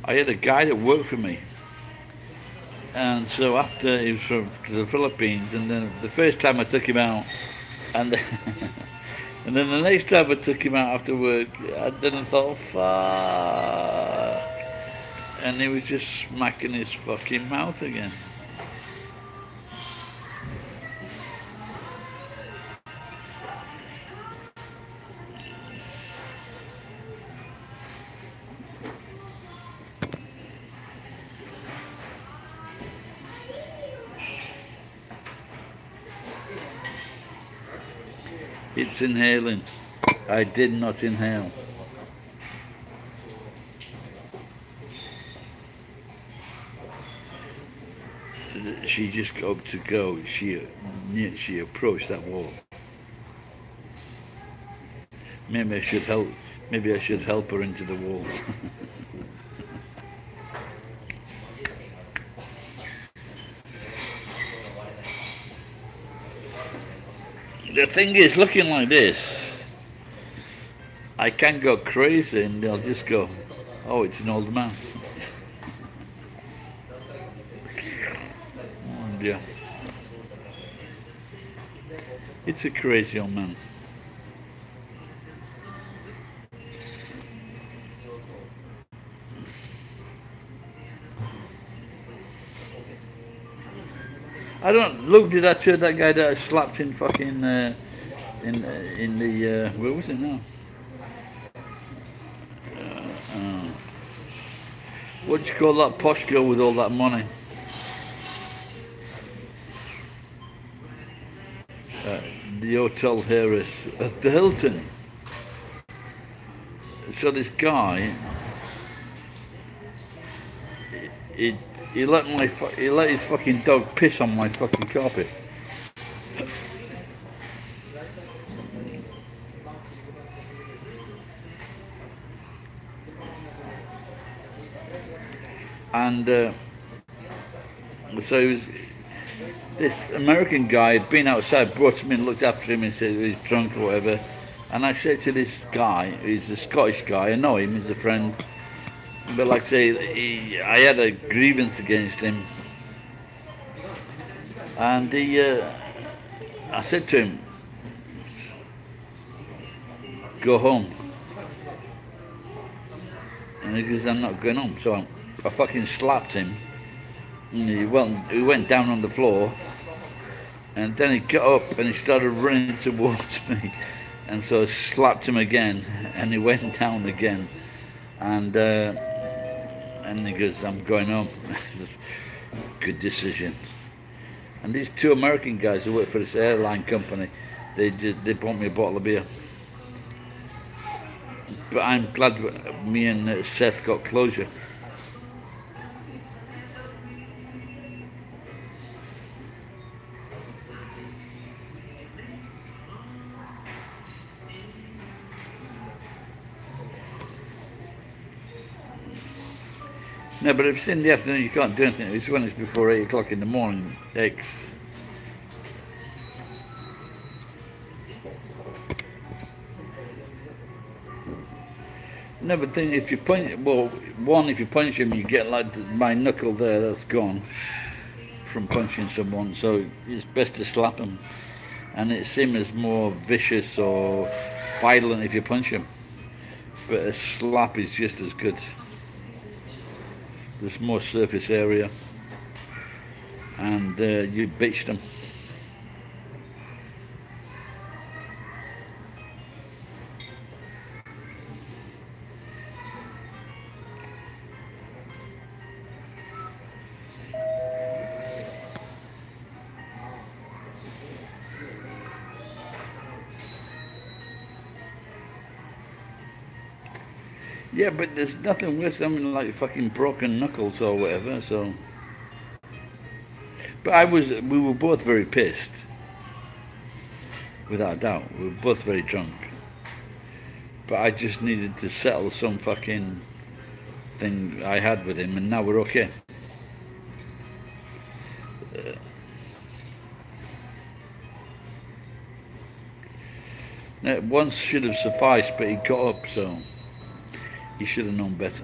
I had a guy that worked for me, and so after he was from the Philippines, and then the first time I took him out, and and then the next time I took him out after work, I thought, fuck. and he was just smacking his fucking mouth again. It's inhaling. I did not inhale. She just got up to go. She approached that wall. Maybe I should help. Maybe I should help her into the wall. The thing is, looking like this, I can go crazy and they'll just go, oh, it's an old man. Yeah. It's a crazy old man. I don't look. Did I tell that guy that I slapped in fucking in the where was it now? What do you call that posh girl with all that money? The Hotel Harris at the Hilton. So this guy, he let his fucking dog piss on my fucking carpet. And so he was, this American guy had been outside, brought him in, looked after him and said he's drunk or whatever. And I said to this guy, he's a Scottish guy, I know him, he's a friend. But like I say, I had a grievance against him. And I said to him, go home. And he goes, I'm not going home. So I fucking slapped him. And he went down on the floor. And then he got up and he started running towards me. And so I slapped him again. And he went down again. And he goes, I'm going home. Good decision. And these two American guys who work for this airline company, they bought me a bottle of beer. But I'm glad me and Seth got closure. No, but if it's in the afternoon, you can't do anything. It's when it's before 8 o'clock in the morning. X. No, but then if you punch, well, one, if you punch him, you get like my knuckle there, that's gone from punching someone. So it's best to slap him, and it seems more vicious or violent if you punch him. But a slap is just as good. There's more surface area, and you bitched them. Yeah, but there's nothing worse than like fucking broken knuckles or whatever, so. But we were both very pissed. Without a doubt. We were both very drunk. But I just needed to settle some fucking thing I had with him, and now we're okay. Once should have sufficed, but he got up, so. He should have known better.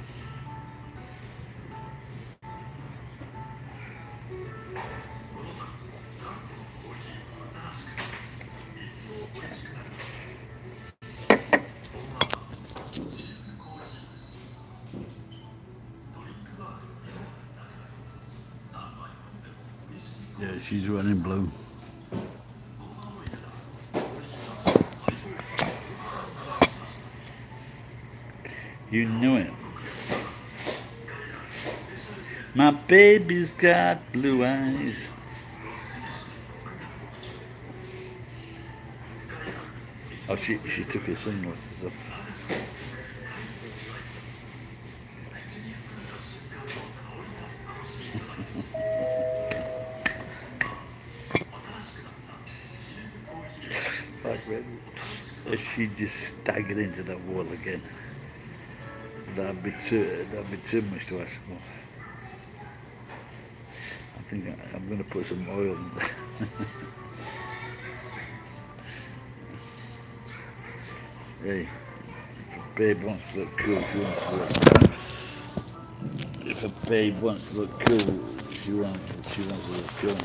Yeah, she's running blue. You knew it. My baby's got blue eyes. Oh, she took her sunglasses off. She just staggered into that wall again. That'd be too much to ask for. I think I'm going to put some oil in there. Hey, if a babe wants to look cool, she wants to look cool. If a babe wants to look cool, she wants to look cool.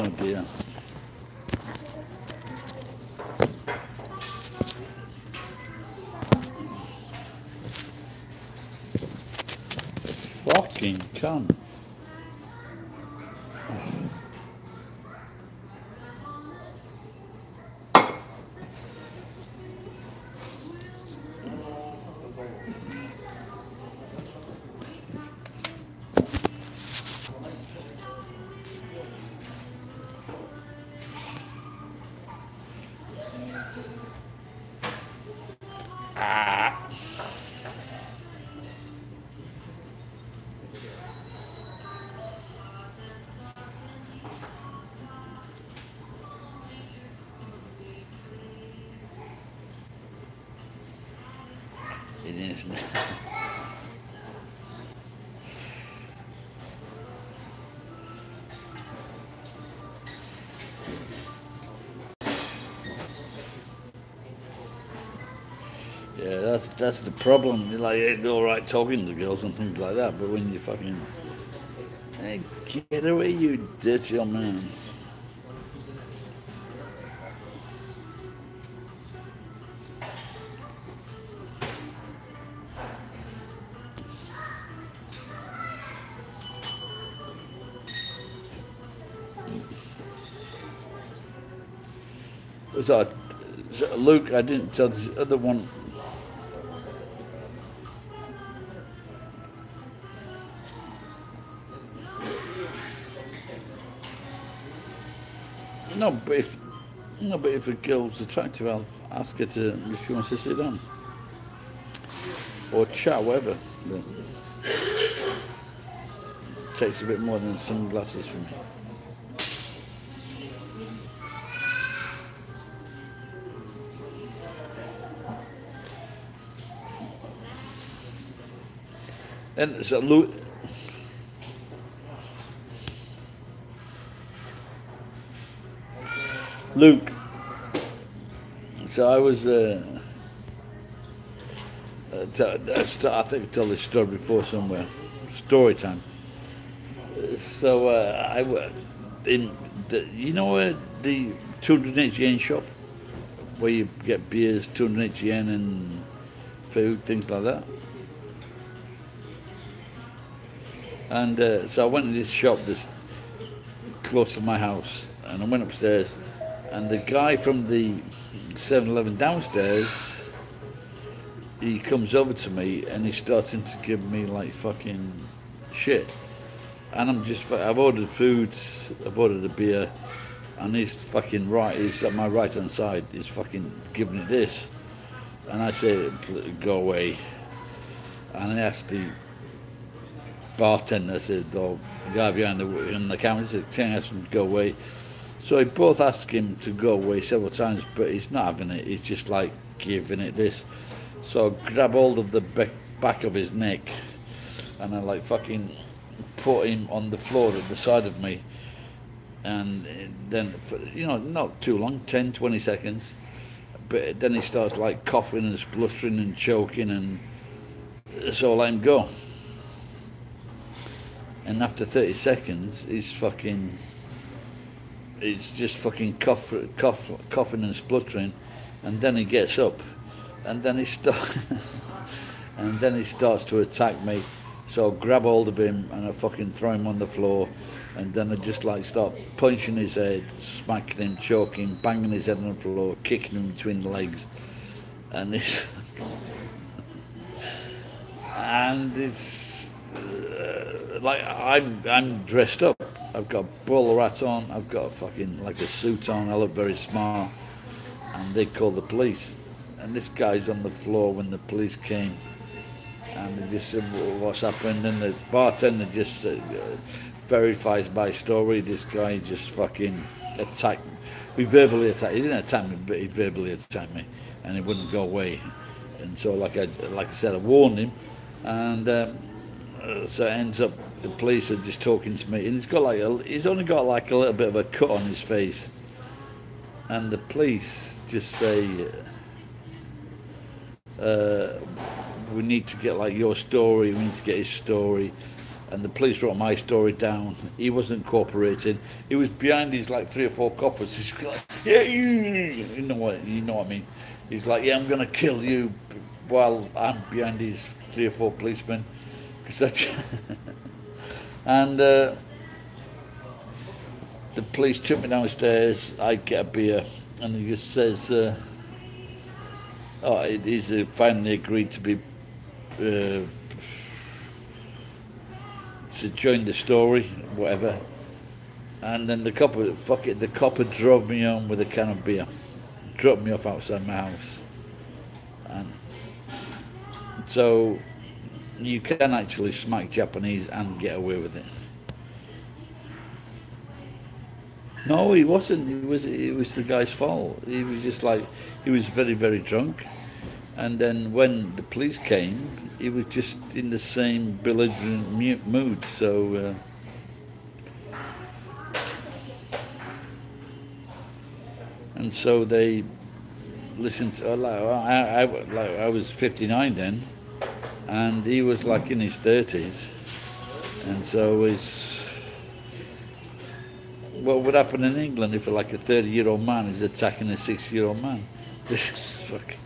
Oh dear. Fucking cunt. It is. Yeah, that's the problem. You're like, it's all right talking to girls and things like that, but when you fucking, hey, get away, you dirty old man. So, Luke, I didn't tell the other one. No, but if a girl's attractive, I'll ask her to if she wants to sit down or chat, whatever. But it takes a bit more than sunglasses for me. And so Luke. So I was. I think I told this story before somewhere. Story time. So I in you know where the 280 yen shop where you get beers, 280 yen and food, things like that. And so I went to this shop that's close to my house, and I went upstairs, and the guy from the 7-Eleven downstairs, he comes over to me and he's starting to give me like fucking shit. And I've ordered food, I've ordered a beer, and he's at my right hand side, he's fucking giving it this. And I say, go away. And I asked the bartender, I said, the guy behind the counter, he said, can I ask him to go away? So I both asked him to go away several times, but he's not having it, he's just like giving it this. So I grab hold of the back of his neck, and I like fucking put him on the floor at the side of me, and then, not too long, 10-20 seconds, but then he starts like coughing and spluttering and choking, and so I let him go. And after 30 seconds, he's just fucking coughing and spluttering, and then he gets up, and then he starts to attack me. So I grab hold of him and I fucking throw him on the floor, and then I just like start punching his head, smacking him, choking, banging his head on the floor, kicking him between the legs, and it's like I'm dressed up. I've got a bowler hat on. I've got a fucking like a suit on. I look very smart, and they call the police. And this guy's on the floor when the police came, and they just said, "What's happened?" And the bartender just verifies my story. This guy just fucking attacked me. He verbally attacked. He didn't attack me, but he verbally attacked me, and he wouldn't go away. And so, like I said, I warned him, and so it ends up the police are just talking to me, and he's only got like a little bit of a cut on his face, and the police just say, "We need to get like your story. We need to get his story." And the police wrote my story down. He wasn't cooperating. He was behind these like 3 or 4 coppers. He's like, "Yeah, you know what I mean." He's like, "Yeah, I'm gonna kill you," while I'm behind these 3 or 4 policemen. And the police took me downstairs. I get a beer, and he just says, he's finally agreed to be to join the story, whatever." And then the copper drove me home with a can of beer, dropped me off outside my house. And so you can actually smack Japanese and get away with it. No, he wasn't. It was the guy's fault. He was just like, he was very, very drunk. And then when the police came, he was just in the same belligerent mood. So and so they listened to. I was 59 then, and he was like in his 30s, and so what would happen in England if like a 30-year-old man is attacking a 60-year-old man? This is fucking.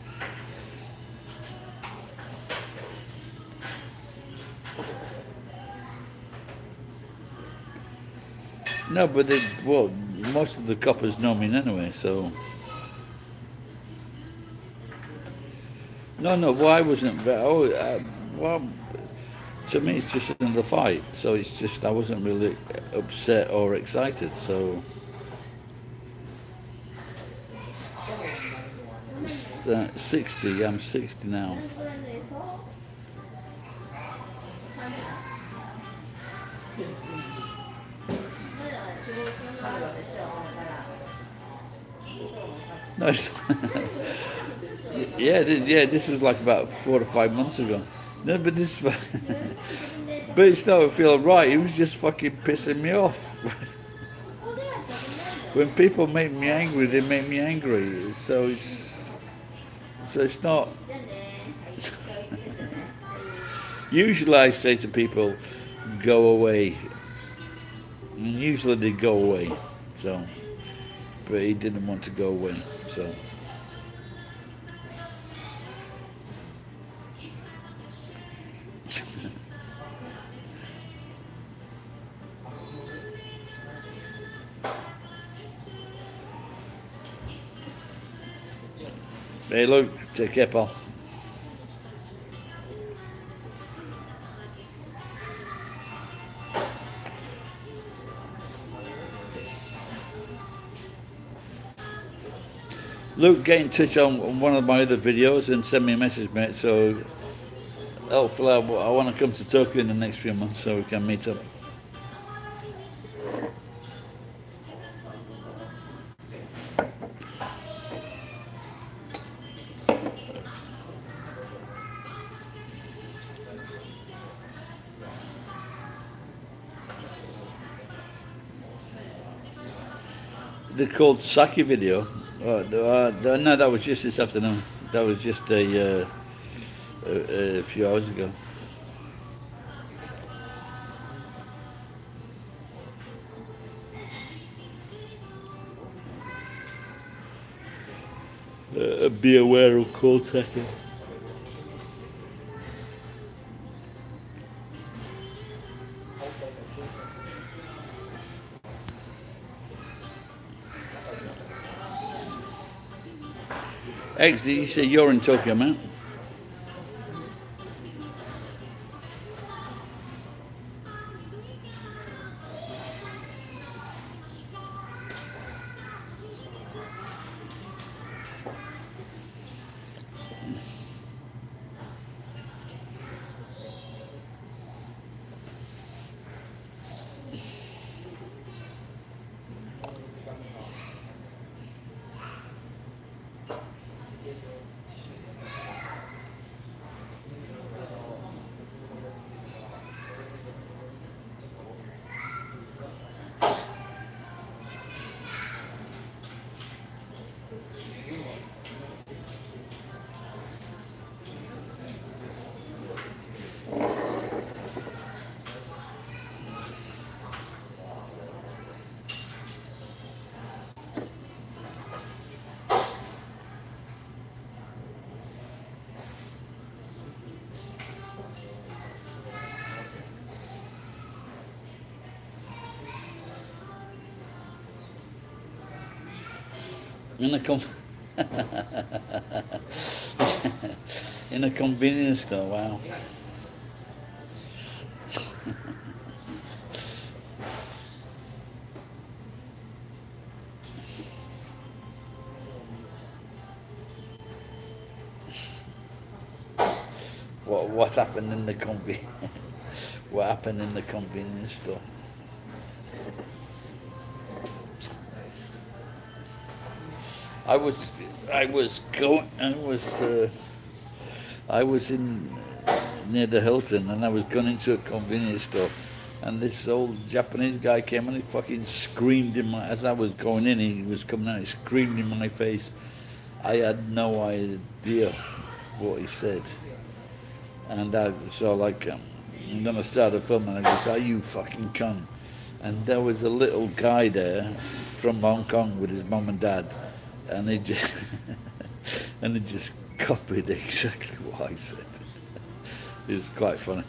No, but most of the coppers know me anyway, so. No, well, I wasn't. Well, to me, it's just another fight. So it's just I wasn't really upset or excited. So. 60. I'm 60 now. No, yeah, this was like about 4 or 5 months ago. No, but this, but it's not feeling right. It was just fucking pissing me off. When people make me angry, they make me angry. So it's not. Usually, I say to people, "Go away," and usually they go away. So. But he didn't want to go away, so. Hey, Luke, take care, pal. Luke, get in touch on one of my other videos and send me a message, mate. So hopefully I want to come to Tokyo in the next few months so we can meet up. They're called Saki video. No, that was just this afternoon. That was just a few hours ago. Be aware of cold second. Eggs, did you say you're in Tokyo, man? In a in a convenience store, wow. What happened in the what happened in the convenience store? I was in near the Hilton, and I was going into a convenience store, and this old Japanese guy came and he fucking screamed in my, as I was going in, he was coming out, he screamed in my face. I had no idea what he said, and so like, and then I started filming, and I goes, "Are you fucking cunt?" And there was a little guy there from Hong Kong with his mum and dad, and they just and they just copied exactly what I said. It was quite funny.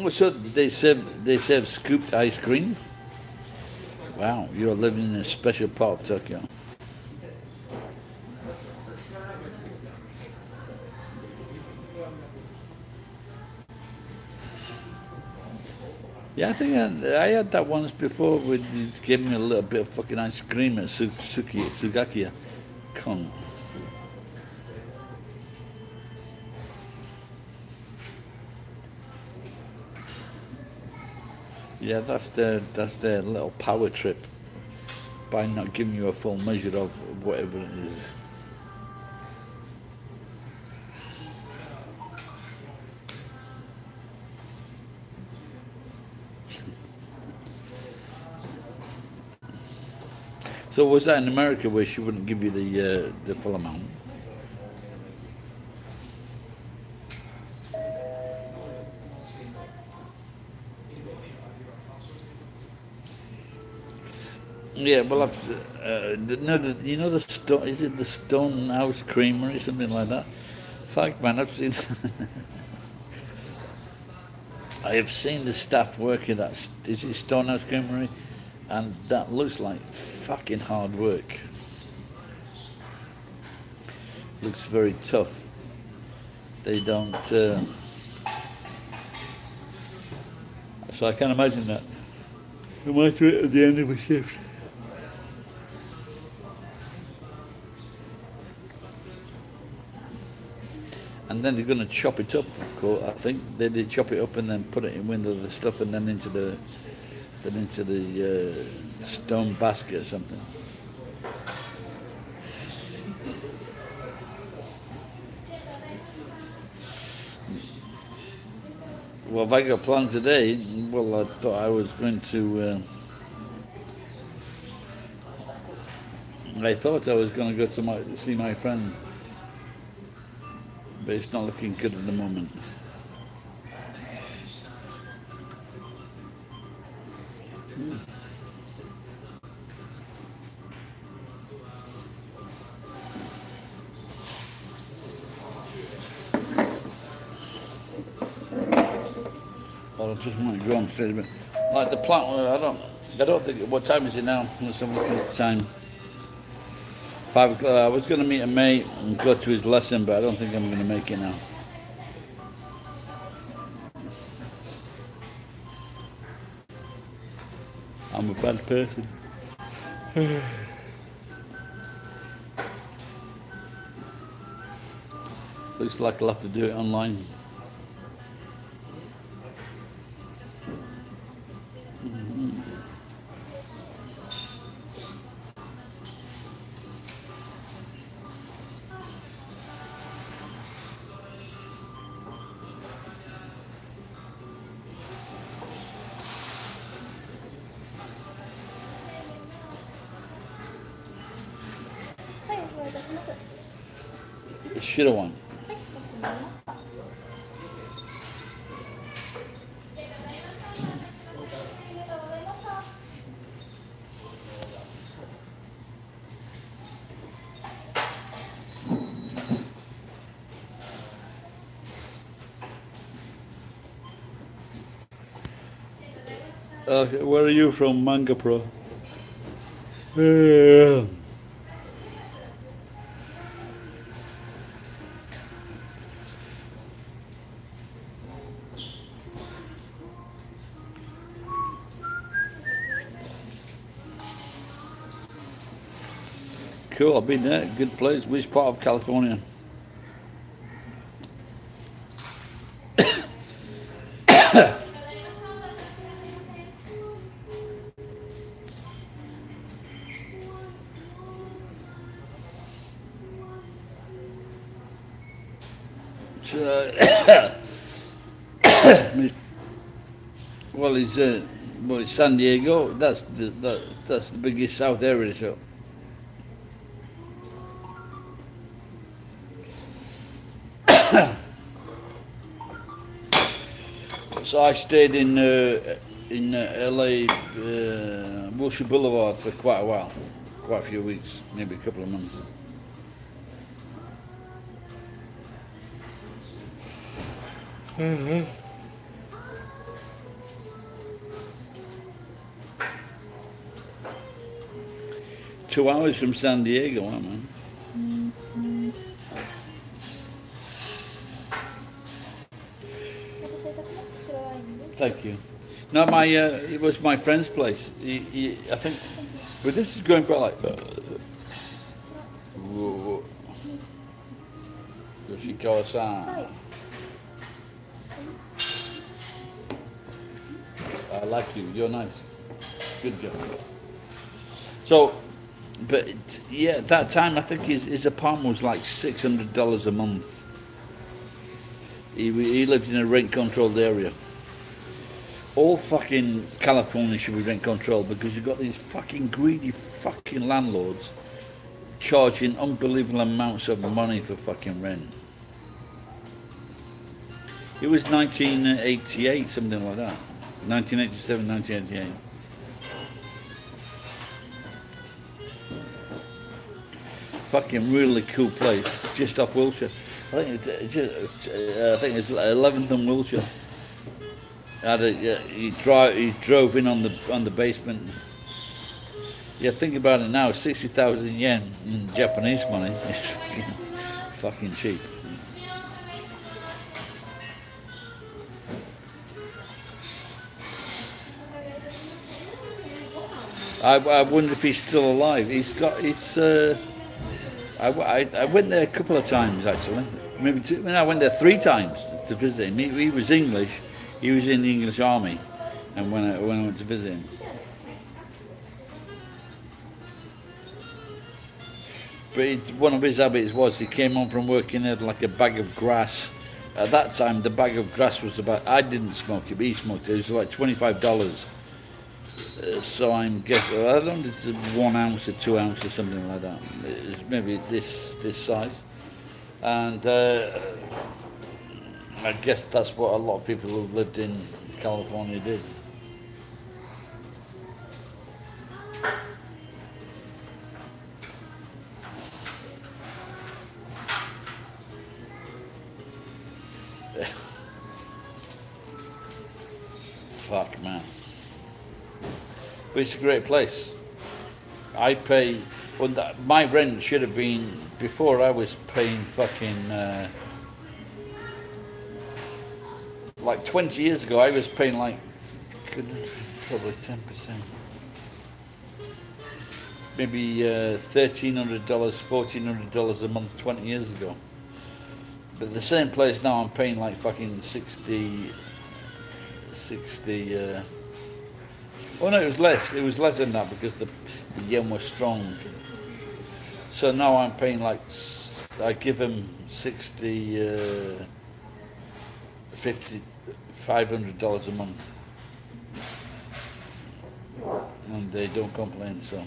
So they serve scooped ice cream. Wow, you're living in a special part of Tokyo. Yeah, I think I had that once before. With you gave me a little bit of fucking ice cream at Sugakiya. Con. Yeah, that's their little power trip by not giving you a full measure of whatever it is. So was that in America where she wouldn't give you the full amount? Yeah, well, you know the stone, is it the Stonehouse Creamery, something like that? Fuck, man, I've seen. I have seen the staff working at, is it Stonehouse Creamery, and that looks like fucking hard work. Looks very tough. They don't. So I can imagine that. You might do it at the end of a shift. and then they're going to chop it up. Of course, I think they chop it up and then put it in with the stuff, and then into the stone basket or something. Well, if I got planned today, well, I thought I was going to. I thought I was going to go to see my friend, but it's not looking good at the moment. Or I just might go on straight a bit. Like the plant, I don't think. What time is it now? Let's have a look at the time. 5 o'clock. I was going to meet a mate and go to his lesson, but I don't think I'm going to make it now. I'm a bad person. Looks like I'll have to do it online. Should have won. Where are you from, Manga Pro? Cool, I've been there. Good place. Which part of California? Well, it's San Diego. That's the biggest South area. So I stayed in LA, Wilshire Boulevard for quite a while, quite a few weeks, maybe a couple of months. Mm-hmm. 2 hours from San Diego, huh, man? Thank you. No, it was my friend's place. I think, but this is going quite like. Yoshikawa-san. I like you. You're nice. Good girl. So, but yeah, at that time I think his apartment was like $600 a month. He lived in a rent-controlled area. All fucking California should be rent-controlled because you've got these fucking greedy fucking landlords charging unbelievable amounts of money for fucking rent. It was 1988, something like that. 1987, 1988. Fucking really cool place, just off Wilshire. I think it's 11th and Wilshire. He drove in on the basement. Yeah, think about it now. 60,000 yen in Japanese money is fucking cheap. I wonder if he's still alive. I went there a couple of times actually. maybe two, when I went there 3 times to visit him. He was English. He was in the English Army, and when I went to visit him. But one of his habits was he came home from work and had like a bag of grass. At that time, the bag of grass was about, I didn't smoke it, but he smoked it. It was like $25. So I'm guessing, I don't know if it's 1 ounce or 2 ounces or something like that. It's maybe this size. And I guess that's what a lot of people who lived in California did. Fuck, man. But it's a great place. I pay, well, my rent should have been, before I was paying fucking, like 20 years ago, I was paying like, probably 10%. Maybe $1,300, $1,400 a month 20 years ago. But the same place now I'm paying like fucking 60, oh no, it was less than that because the yen was strong. So now I'm paying like, I give them 60, 50, $500 a month, and they don't complain. So,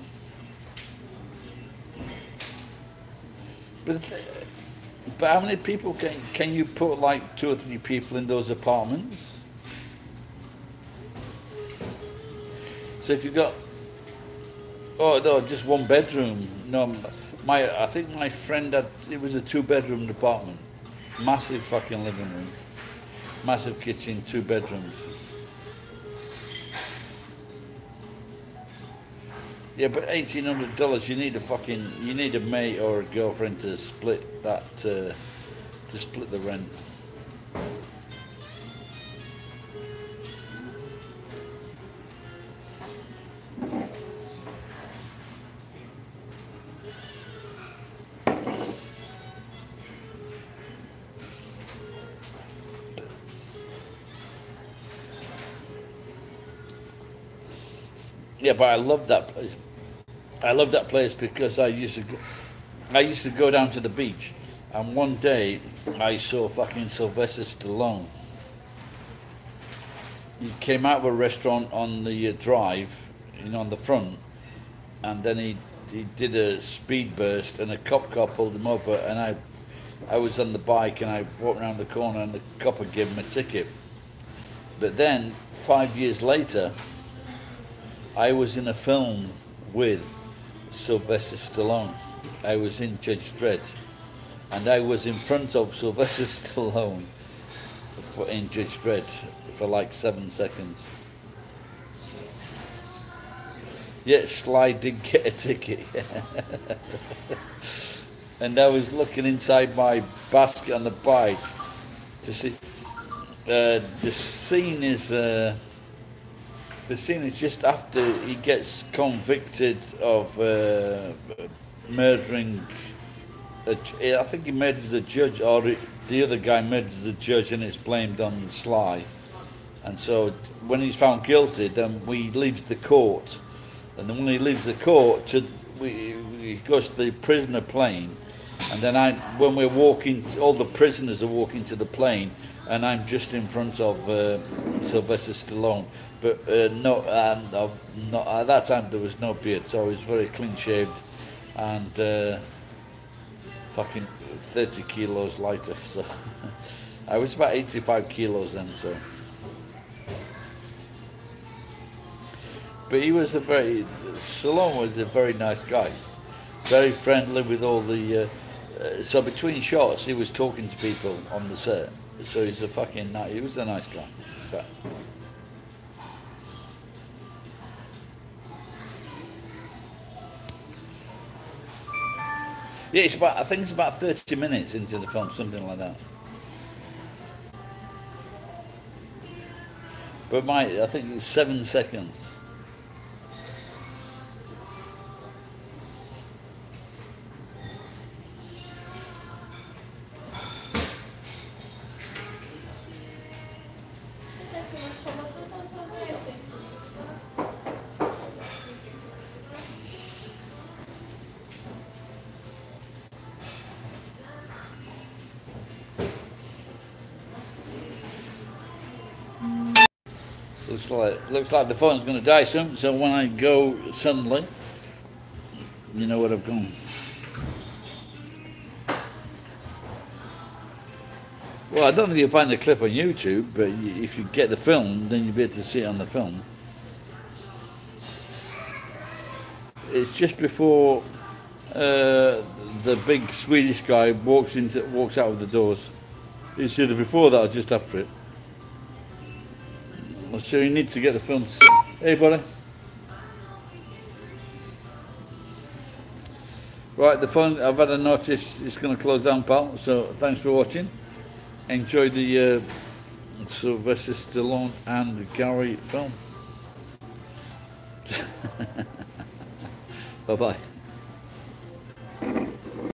but how many people can you put, like 2 or 3 people in those apartments? So if you got, oh no, just 1 bedroom. No, I think my friend had, it was a 2-bedroom apartment, massive fucking living room, massive kitchen, 2 bedrooms. Yeah, but $1,800, you need a mate or a girlfriend to split that, to split the rent. Yeah, but I love that place. I love that place because I used to go down to the beach, and one day I saw fucking Sylvester Stallone. He came out of a restaurant on the drive, on the front, and then he did a speed burst, and a cop car pulled him over, and I was on the bike, and I walked around the corner, and the cop had given him a ticket. But then 5 years later, I was in a film with Sylvester Stallone. I was in Judge Dredd, and I was in front of Sylvester Stallone in Judge Dredd for like 7 seconds. Yet Sly did get a ticket. And I was looking inside my basket on the bike to see. The scene is just after he gets convicted of murdering. I think he murders a judge, or the other guy murders the judge, and it's blamed on Sly. And so when he's found guilty, then he leaves the court. And then when he leaves the court, he goes to the prisoner plane. And then when we're walking, all the prisoners are walking to the plane, and I'm just in front of Sylvester Stallone. But not at that time there was no beard, so I was very clean shaved and fucking 30 kilos lighter. So I was about 85 kilos then. So, but Stallone was a very nice guy, very friendly with all the. So between shots, he was talking to people on the set. So he was a nice guy. But, yeah, I think it's about 30 minutes into the film, something like that. But I think it's 7 seconds. looks like the phone's going to die soon. So when I go suddenly, you know where I've gone. Well, I don't think you'll find the clip on YouTube, but if you get the film, then you'll be able to see it on the film. It's just before the big Swedish guy walks out of the doors. It's either before that or just after it. So you need to get the film. Hey, buddy. Right, the phone. I've had a notice. It's going to close down, pal. So thanks for watching. Enjoy the Sylvester Stallone and Gary film. Bye bye.